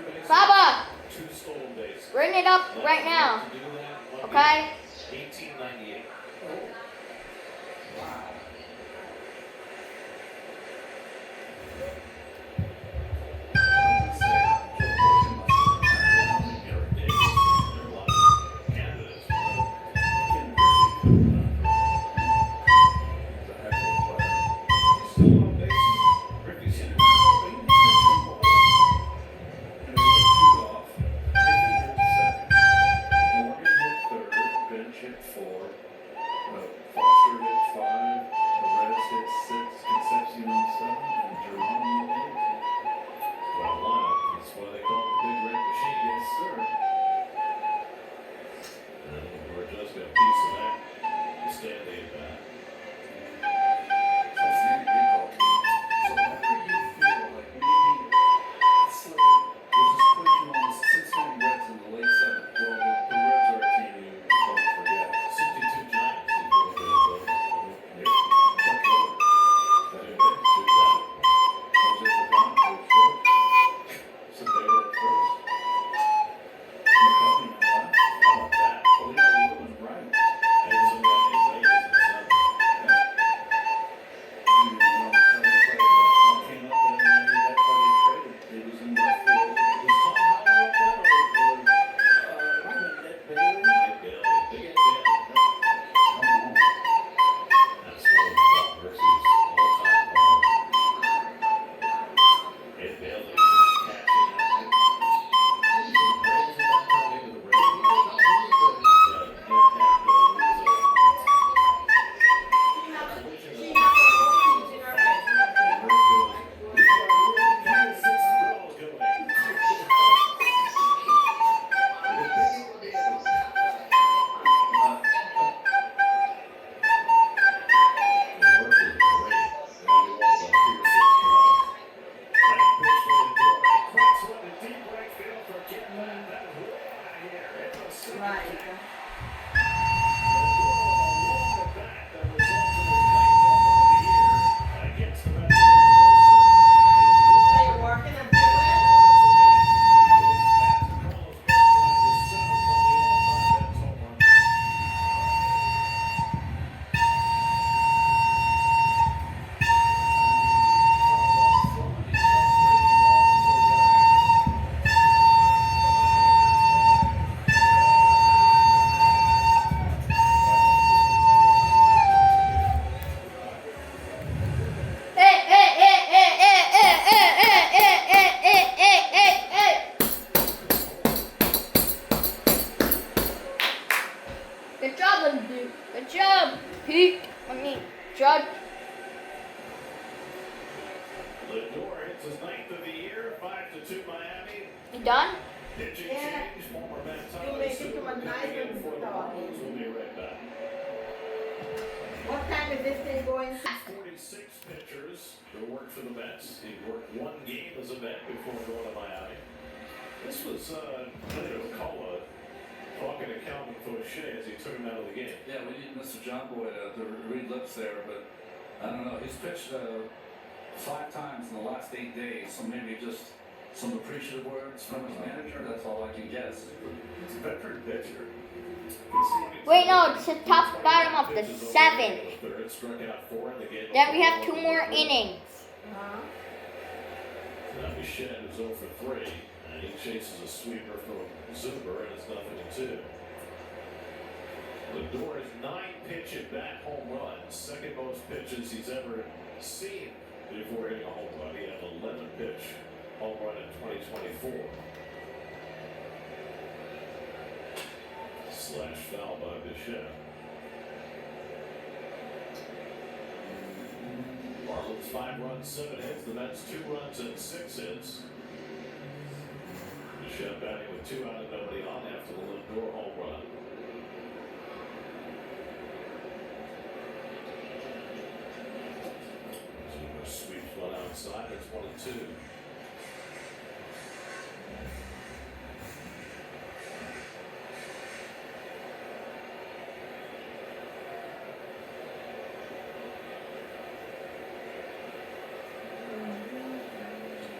and Baba, 2 stolen bases. bring it up right now, To do that, okay? 1898. Eric Davis, there are a lot of candidates. Still on base. Ricky Sanders. Bench hit 4, Foster hit 5, Perez hit 6, Concepcion 7, and Geronimo 8. Well, lineup. That's why they call it the Big Red Machine. Yes, sir. And we're just got a piece of that. Stanley at bat. So Sandy recall team. So whenever you feel like maybe it's slipping, we'll just put you on the Cincinnati Reds in the late 7th. Well, the Reds are a team you don't forget. 62 Giants. He broke it up. Yep. Chuck Miller. That is good job. Jose Pagano played short. Cepeda at first. McCovey in left. How about that? Polito Lewin right. And some guy named Vegas in center. And, Charlie played left. Tom came up and then that's why they traded. He was in left field. Was Tom Howell up there or Nick Bailey. Mike Bailey? Big Ed Bailey. Come on. That's one of Bob Mercy's all-time ballers. Ed Bailey just catching out. The Braves at that time, maybe the Braves. Good job, little dude. Good job, Pete. Judge. Lindor hits his 9th of the year, 5-2 Miami. You done? Pitching Yeah. change, former Matt You Thomas. make it to a nice in for the and Marlins. We'll be right back. What time is this thing going? 46 pitchers who worked for the Mets. He worked 1 game as a Met before going to Miami. This was Alcoa talking to Calvin Fauché as he took him out of the game. Yeah, we need Mr. John Boy to read lips there, but I don't know. He's pitched 5 times in the last 8 days, so maybe just some appreciative words from his manager. That's all I can guess. He's a veteran pitcher. Wait, no, it's the top bottom of the 7th. Third, struck out 4 in the game. Then we have 2 more innings. Now Bichette is 0 for 3, and he chases a sweeper from Zuber, and it's 0-2. Lindor's 9 pitch at bat home runs, second most pitches he's ever seen before hitting a home run. He had an 11 pitch home run in 2024. Slash foul by Bichette. Marlins 5 runs, 7 hits. The Mets 2 runs and 6 hits. Bichette batting with 2 out and nobody on after the Lindor home run. Zuber sweeps one outside. It's 1-2.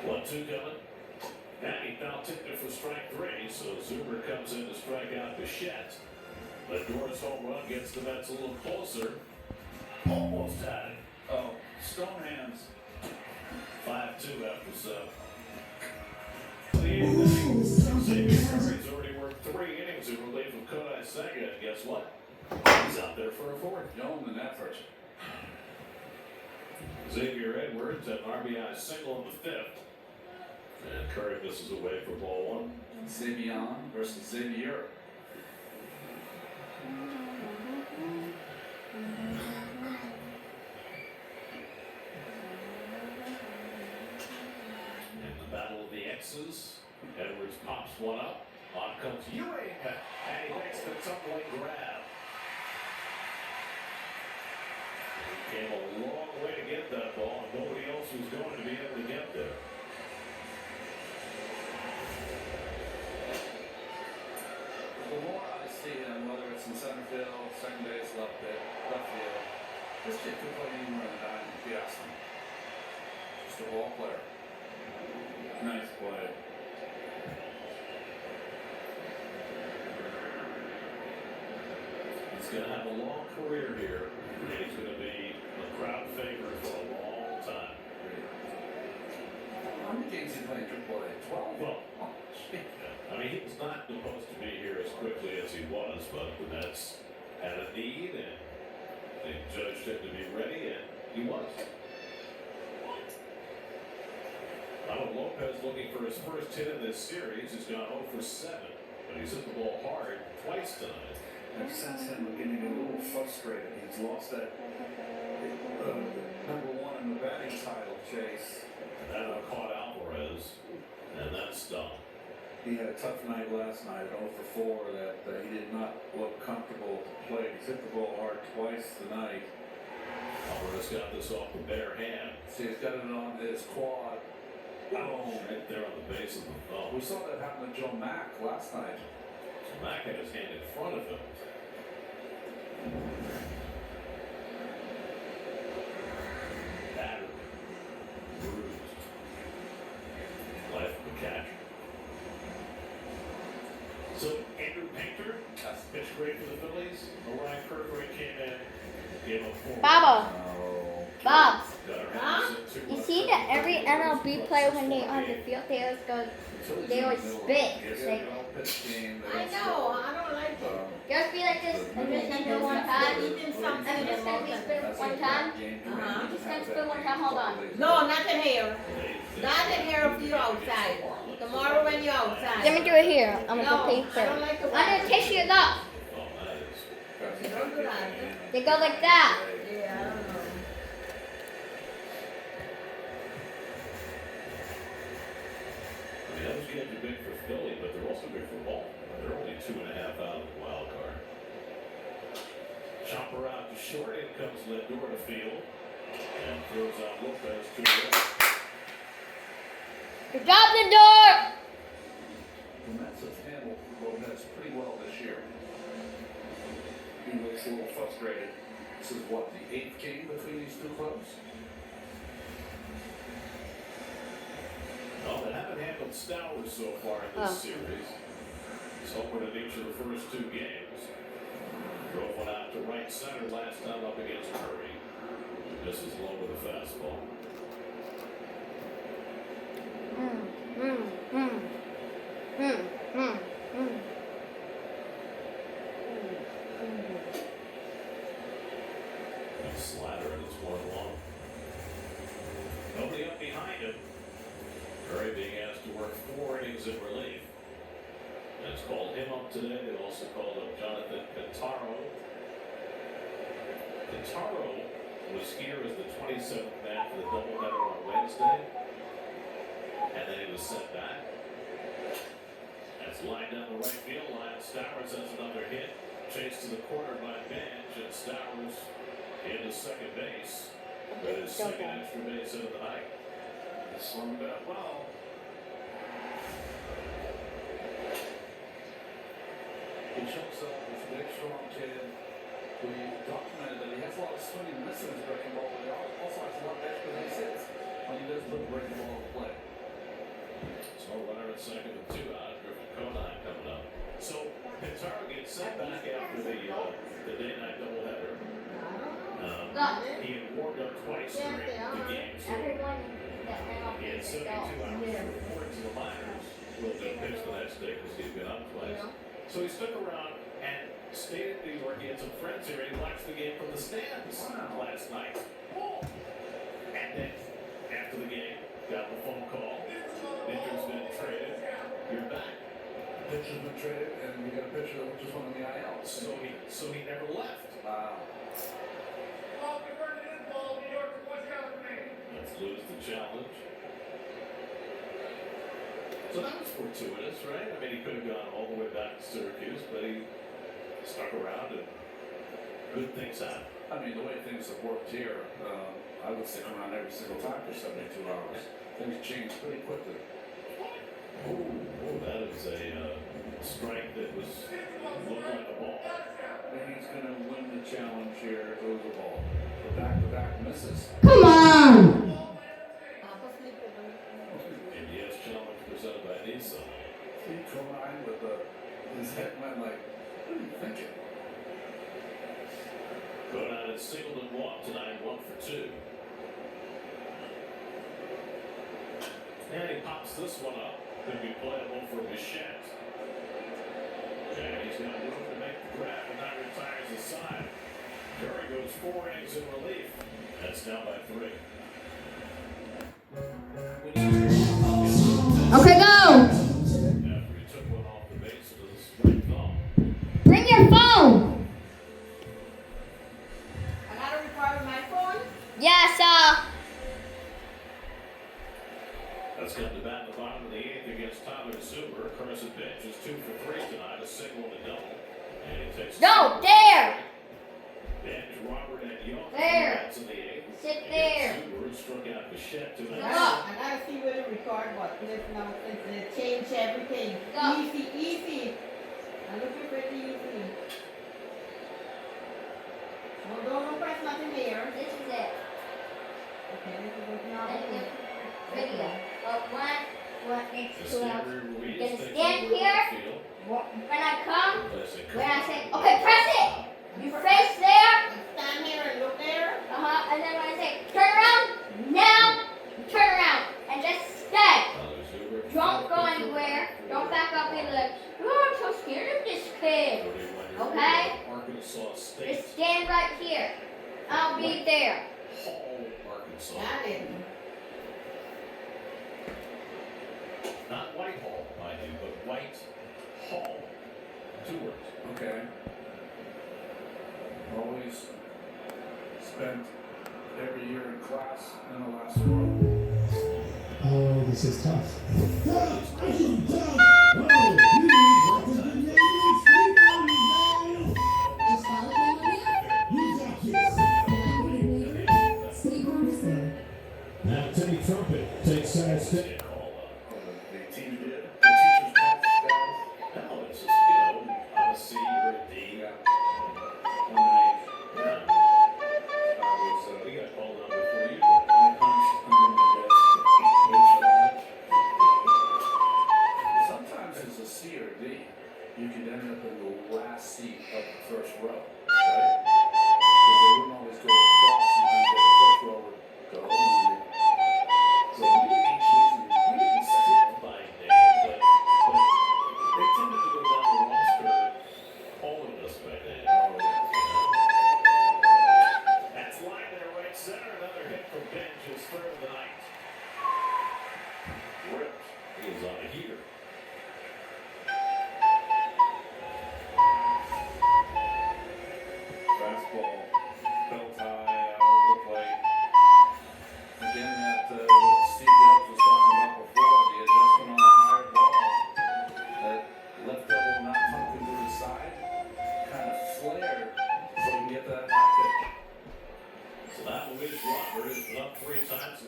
One-two coming. And he foul tipped it for strike 3, so Zuber comes in to strike out Bichette. Lindor's home run gets the Mets a little closer. Almost had it. Oh, stone hands. 5-2 after 7. The 8th inning, Xavier Curry's already worked 3 innings in relief of Kodai Senga, and guess what? He's out there for a 4th. Yeoman effort. Xavier Edwards had an RBI single in the 5th. And Curry misses away for ball 1. Xavier versus Xavier. In the battle of the X's, Edwards pops one up. On comes Ewing, and he makes the tumbling grab. He came a long way to get that ball, and nobody else was going to be able to get there. The more I see him, whether it's in center field, second base, left field, this kid could play anywhere in the diamond, if you ask me. Just a ball player. Nice play. He's going to have a long career here, and he's going to be a crowd favorite for a long time. How many games he played in AAA? 12? Well, Oh, shit. I mean, he was not supposed to be here as quickly as he was, but the Mets had a need, and they judged him to be ready, and he was. Ronald Lopez looking for his first hit in this series. He's gone 0 for 7, but he's hit the ball hard twice tonight. I sense him getting a little frustrated. He's lost that number 1 in the batting title chase. And that caught Alvarez, and that stung. He had a tough night last night, 0 for 4, that he did not look comfortable to play. He's hit the ball hard twice tonight. Alvarez got this off the bare hand. See, he's got it on his quad. Oh, right there on the base of the thumb. We saw that happen to Joe Mack last night. So Mack had his hand in front of him. Battered. Bruised. Life of the catcher. So Andrew Painter pitched great for the Phillies. Orion Kirkwood came in, gave up 4. Baba, Oh. Bob, Huh? you see that every MLB player when they on the field, they always go, they always spit. Like, I know, I don't like it. just be like this, and just gonna do one time. Eating something. I'm just gonna be spit one time. Uh-huh. Just gonna spit one time, hold on. No, not in here. Not in here if you're outside. Tomorrow when you're outside. Let me do it here. I'm gonna No, go pay I don't first. like to I'm gonna tissue it up. Oh, that is. Don't do that. They go like that. Yeah, I don't know. I mean, those games are big for Philly, but they're also big for Baltimore. They're only 2.5 out of the wild card. Chopper out to short. In comes Lindor to field. And throws out Lopez to the left. Good job, Lindor! The Mets have handled Lopez defense pretty well this year. He looks a little frustrated. This is what, the 8th game between these two clubs? Well, they haven't handled Stowers so far in this series. He's hoping in each of the first 2 games. Drove one out to right center last time up against Murray. This is low with a fastball. Slider and it's 1-1. Nobody up behind him. Murray being asked to work 4 innings in relief. That's called him up today. They also called up Jonathan Pintaro. Pintaro was here as the 27th man for the doubleheader on Wednesday. And then he was sent back. That's lined down the right field line. Stowers has another hit. Chased to the corner by Bench, and Stowers into second base. That is second extra base of the night. He swung that well. He chokes up this big, strong kid who documented that he has a lot of swing and miss in his breaking ball, but he also has a lot of extra base hits when he does put a breaking ball in play. So runner at second with 2 out. Griffin Conine coming up. So Pintaro gets sent back after the day-night doubleheader. He had warmed up twice during the game. So he had 72 hours to report to the minors. Will go pitch the next day because he's been up twice. So he stuck around and stayed in New York. He had some friends here, and he watched the game from the stands last night. And then, after the game, got the phone call. Pitcher's been traded. You're back. Pitcher's been traded, and we got a pitcher that just won the IL. So he never left. Let's lose the challenge. So that was fortuitous, right? I mean, he could have gone all the way back to Syracuse, but he stuck around and good things happen. I mean, the way things have worked here, I would stick around every single time for 72 hours. Things change pretty quickly. Oh, that is a strike that looked like a ball. Maybe he's going to win the challenge here. Goes the ball. The back-to-back misses. Come on! Yes, challenge presented by Nissan. He combined with his head went like, what are you thinking? Going out and singled and walked tonight, 1 for 2. And he pops this one up. Could be playable for Bichette. And he's got room to make the grab, and that retires the side. Curry goes 4 innings in relief. That's down by 3. Okay, go! After he took one off the base, it was a strike call. Bring your phone! I gotta record my phone. Yes, That's come to bat in the bottom of the 8th against Tyler Zuber. Carson Bench is 2 for 3 tonight, a single and a double. And he takes No, there! Bench, Robert, and Young. There. Bats in the 8th. Sit there. Zuber who struck out Bichette to the No, I gotta see where the record button is now since they changed everything. Go. Easy. I'm looking pretty easy. No, don't press nothing here. This is it. Okay, this is what now. And the video. What next to us? You're gonna stand here. When I come, when I say, okay, press it. You face there. Stand here and look there. And then when I say, turn around, now, turn around. And just stay. Don't go anywhere. Don't back up and like, oh, I'm so scared of this kid. Okay? Just stand right here. I'll be there. Arkansas. Got it. Not Whitehall, mind you, but White Hall. 2 words. Okay. Always spent every year in class in the last row. Oh, this is tough. Now Timmy Trumpet takes center stage. The team did. The teachers passed down. No, it's just,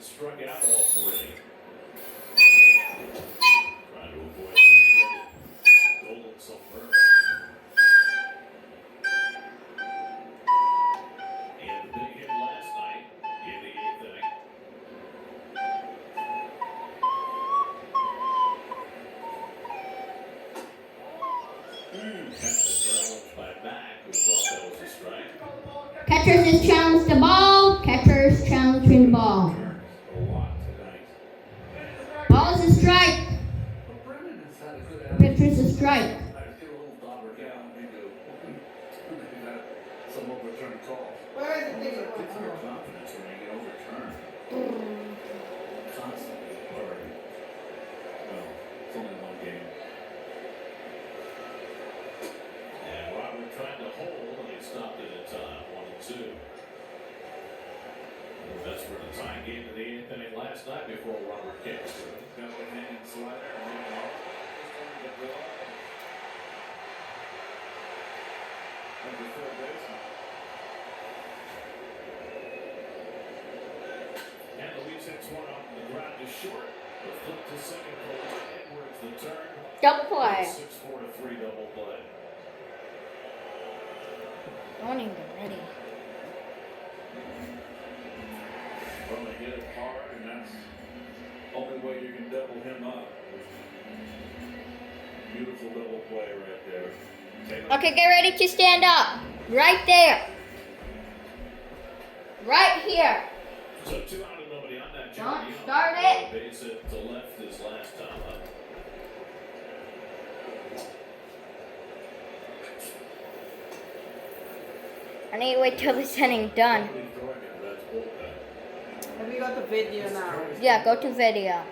struck out all three. Trying to avoid the golden sombrero. And the big hit last night in the 8th inning. Challenged by Mack, who thought that was a strike. Catchers just challenged the ball. Catchers challenging the ball. A lot tonight. Ball is a strike. But Brennan has had a good attitude. Pitcher's a strike. I feel a little dauber down. We do. We've had some overturned calls. Where is the It's video? your confidence when you get overturned. Constantly. Already. Well, it's only one game. And Robert tried to hold, and he stopped it in time. 1-2. And that's for the tie game in the 8th inning last night before Robert came through. Got the hanging slider. That's the third baseman. And Luis hits one off the ground to short. The flip to second for Edwards. The turn. Double play. 6-4-3 double play. Don't even get ready. Well, they hit it hard, and that's the only way you can double him up. Beautiful double play right there. Okay, get ready to stand up. Right there. Right here. So 2 out and nobody on that. Don't Johnny start Young, it. Base hit to left his last time up. I need to wait till this inning done. Nobody throwing it, that's bullpen. Have we got the video now? Yeah, go to video.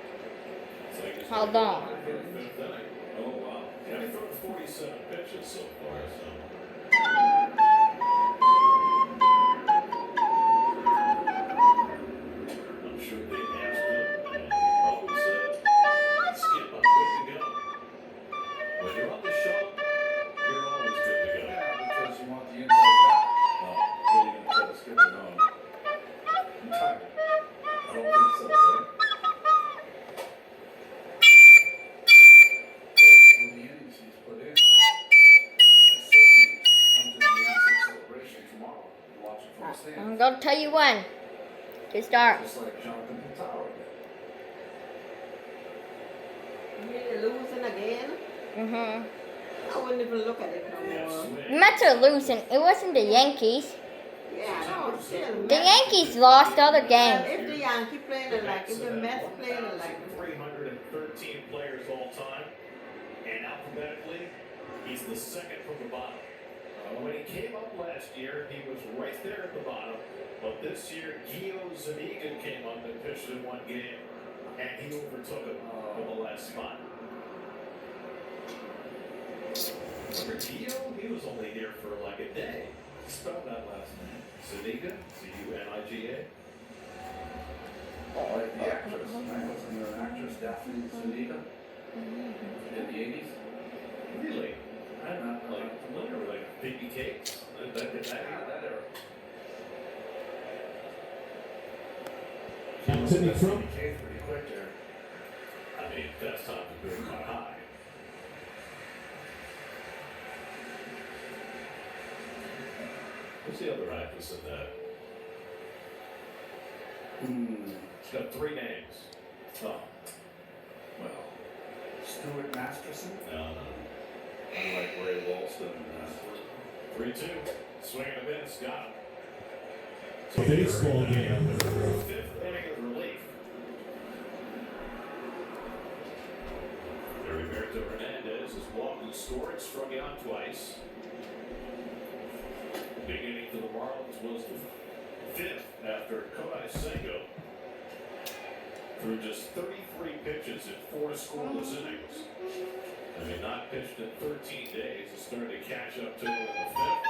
So he just Hold on. for the 5th inning. Oh wow. Yeah, they thrown 47 pitches so far. So. I'm sure they asked him, and he probably said, "Skip, I'm good to go." When you're on the show, you're always good to go. Yeah, because you want the inside back. No, what are you gonna try to skip it on? I'm tired. I don't think so, right? But with the innings he's put in, I certainly come to the 86 celebration tomorrow and watch it from the stands. I'm gonna tell you when to start. Just like Jonathan Pitaro did. Really losing again? Mhm. I wouldn't even look at it no Left more. swing. The Mets are losing. It wasn't the Yankees. Yeah, no, still. The Yankees lost other Well, games. if the Yankee playing it like, if the Mets playing it like, 313 players all time, and alphabetically, he's the second from the bottom. When he came up last year, he was right there at the bottom. But this year, Gio Zuniga came up and pitched in one game, and he overtook him for the last spot. Remember Gio? He was only here for like a day. Spell that last name. Zuniga, Z-U-N-I-G-A. Like the actress, right? Wasn't there an actress, Daphne Zuniga, in the 80s? Really? I'm not Like familiar with like baby cakes? That that era. Sidney Trump? Came pretty quick there. I mean, that's time to go quite high. Who's the other actress in that? She's got 3 names. Oh, Well, Stuart Masterson. no. I like Ray Walston. 3-2. Swing and a miss. Got him. Baseball game. 5th inning of relief. Heriberto Hernandez has walked and scored, struck out twice. Big inning for the Marlins was the 5th after Kodai Senga threw just 33 pitches in 4 scoreless innings. I mean, not pitched in 13 days. It's starting to catch up to him in the 5th.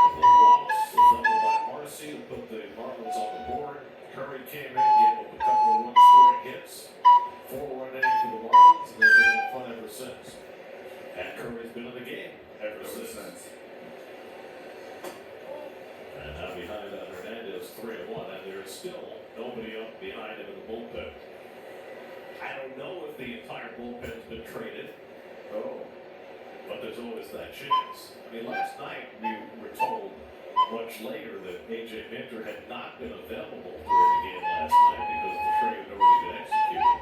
The loss was doubled by Marcy to put the Marlins on the board. Curry came in, gave up a couple of one-scoring hits. 4-1 inning for the Marlins, and they've been in fun ever since. And Curry's been in the game ever since. And now behind Hernandez, 3-1, and there's still nobody up beyond find him in the bullpen. I don't know if the entire bullpen's been traded. Oh. But there's always that chance. I mean, last night we were told much later that A.J. Minter had not been available during the game last night because the trade had already been executed.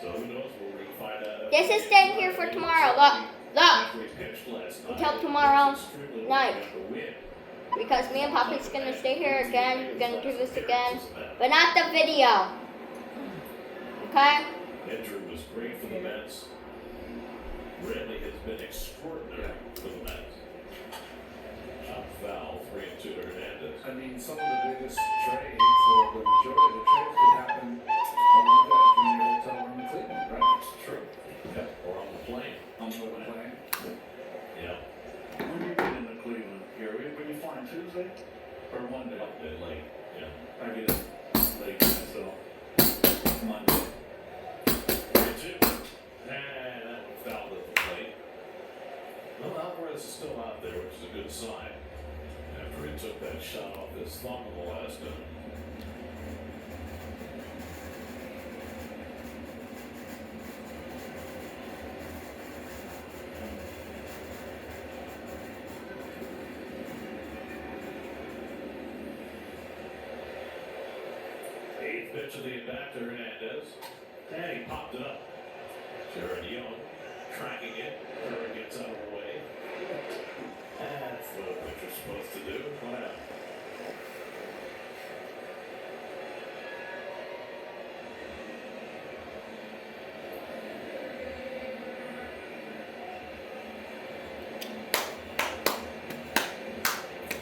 So who knows? We're going to find out. This is staying here for tomorrow. Look. Until tomorrow night. Because me and Poppy's gonna stay here again. We're gonna do this again. But not the video. Okay? Andrew was great for the Mets. Really has been extraordinary for the Mets. Chop foul, 3-2 to Hernandez. I mean, some of the biggest trades, or the majority of the trades, could happen on you guys from your hotel room in Cleveland, right? It's true. Yeah. Or on the plane. On the plane. Yeah. When you get into Cleveland, here, when you flying Tuesday or Monday? Monday late. Yeah. I get it late, so Monday. 3-2. And that one fouled at the plate. Well, Alvarez is still out there, which is a good sign. After he took that shot off his thumb in the last inning. Eighth pitch of the at-bat to Hernandez. And he popped it up. Jared Young tracking it. Curry gets out of the way. That's what a pitcher's supposed to do. Why not?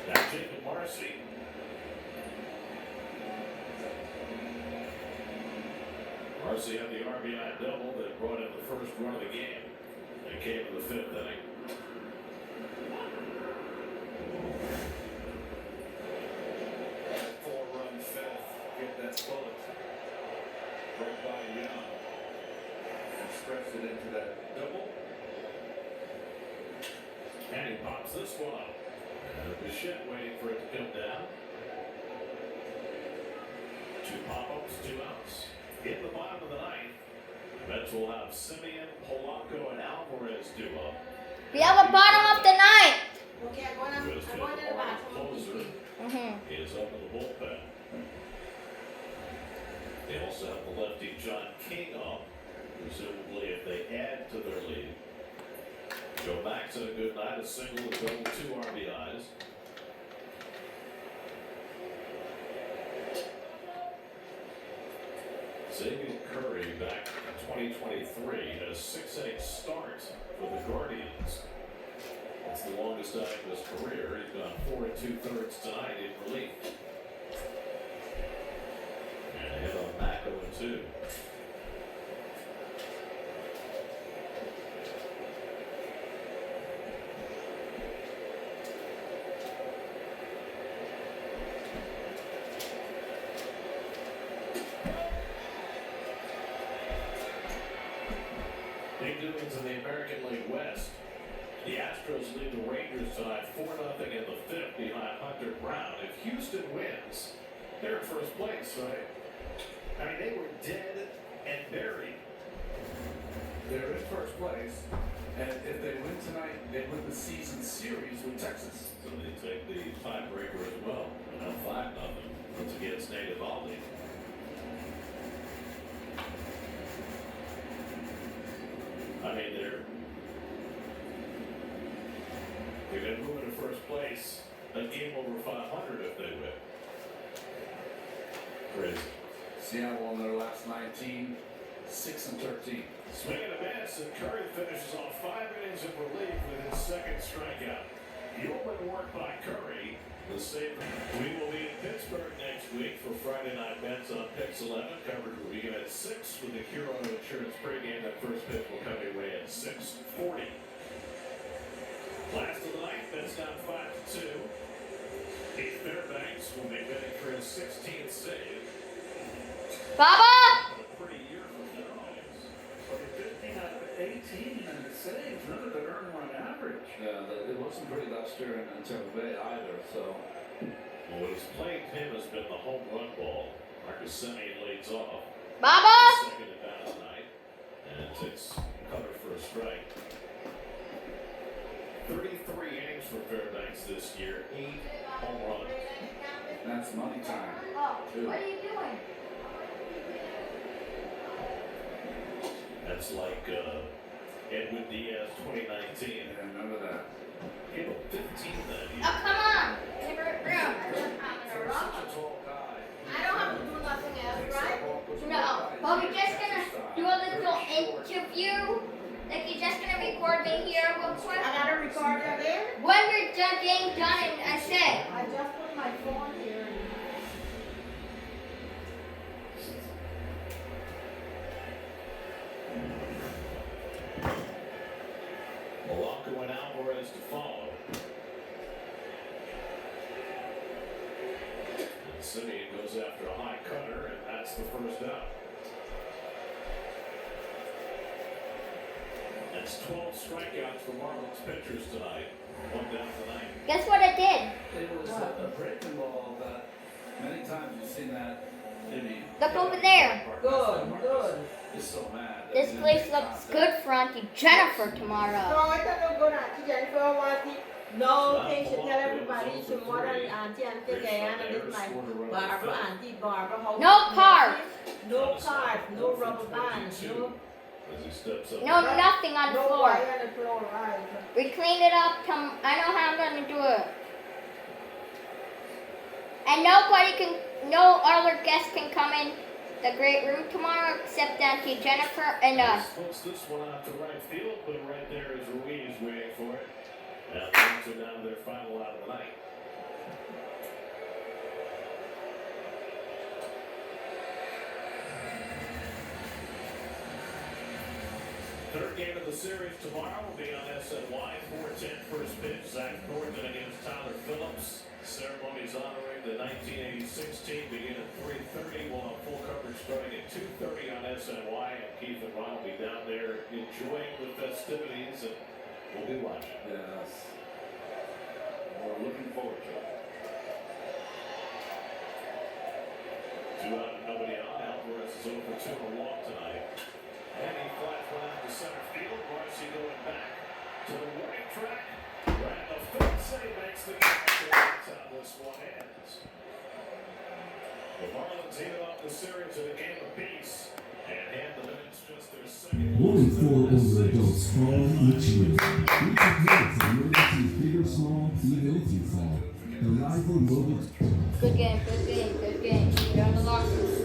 Now Jacob Marcy. Marcy had the RBI double that brought in the first run of the game. It came in the fifth inning. That 4-run fifth, get that bullet. Broke by Young. And stretched it into that double. And he pops this one up. Bichette waiting for it to come down. Two pop-ups, 2 outs. In the bottom of the ninth, the Mets will have Simeon, Polanco, and Alvarez due up. We have a bottom of the ninth. Okay, I'm going to the bathroom. Closer is up in the bullpen. They also have the lefty John King up, presumably if they add to their lead. Joe Max had a good night, a single, a double, 2 RBIs. Xavier Curry back in 2023 had a 6-inning start for the Guardians. That's the longest inning of his career. He's gone 4 2/3 tonight in relief. And a hit on Mac 0-2. Big doings in the American League West. The Astros lead the Rangers tonight 4-0 in the fifth behind Hunter Brown. If Houston wins, they're in first place, right? I mean, they were dead and buried. They're in first place, and if they win tonight, they win the season series with Texas. So they take the tiebreaker as well. Now 5-0. Once against Nate Eovaldi. I mean, they're going to move into first place. A game over 500 if they win. Crazy. Seattle on their last 19, 6-13. Swing and a miss, and Curry finishes on 5 innings of relief with his second strikeout. Yeoman work by Curry. The same. We will be in Pittsburgh next week for Friday Night Mets on Pix 11. Coverage will begin at 6 with the Hero Insurance pregame. That first pitch will come your way at 6:40. Last of the night, Mets down 5-2. Keith Fairbanks will be bidding for his 16th save. Baba! A pretty year for Fairbanks. 15 out of 18 and the saves, none of it earned run average. Yeah, it wasn't pretty last year in Tampa Bay either, so Well, what has plagued him has been the home run ball. Marcus Semien leads off. Baba! Second at bat tonight. And takes cover for a strike. 33 innings for Fairbanks this year. 8 home runs. That's money time. Oh, too. what are you doing? That's like Edwin Diaz 2019. Yeah, remember that. Hit 15 that year. Oh, come on. Favorite room. I'm in a For rock. such a tall guy. I don't have to do nothing else, right? No, but we're just gonna do a little interview. Like, you're just gonna record me here real quick. I gotta record it again. When we're done getting done, and I said, I just put my phone here. Malacca went Alvarez to follow. And Simeon goes after a high cutter, and that's the first out. That's 12 strikeouts for Marlins pitchers tonight. 1 down tonight. guess what I did? It was a breaking ball that many times you've seen that. Maybe. Look over there. Good, good. He's so mad. that This he didn't place make looks contact. good for Auntie Jennifer tomorrow. No, it doesn't go Auntie Jennifer. I want it. No, they should tell everybody tomorrow Auntie and Diana is like Barbara, Auntie Barbara. how No she cards. makes it. No cards, no rubber bands, no, As he steps up. No, nothing on the no floor. wire on the floor, right. We cleaned it up. I know how I'm gonna do it. And no other guests can come in the great room tomorrow except Auntie Jennifer and us. Puts this one out to right field, but right there is Ruiz waiting for it. Now things are down to their final out of the night. Third game of the series tomorrow will be on SNY. 4:10 first pitch. Zach Thornton against Tyler Phillips. Ceremonies honoring the 1986 team begin at 3:30. We'll have full coverage starting at 2:30 on SNY. And Keith and Ron will be down there enjoying the festivities, and we'll be watching. Yes. We're looking forward to it. 2 out and nobody on. Alvarez is over 2 and a walk tonight. And he flies one out to center field. Marcy going back to the right track. Right in the fence, and he makes the catch. And that's how this one ends. The Marlins even up the series in a game apiece and hand the Minutes just their second. Warning for older adults fall each year. We prepare for emergencies big or small, even if you fall. The rival will be... Good game, good game, good game. You're on the locker room.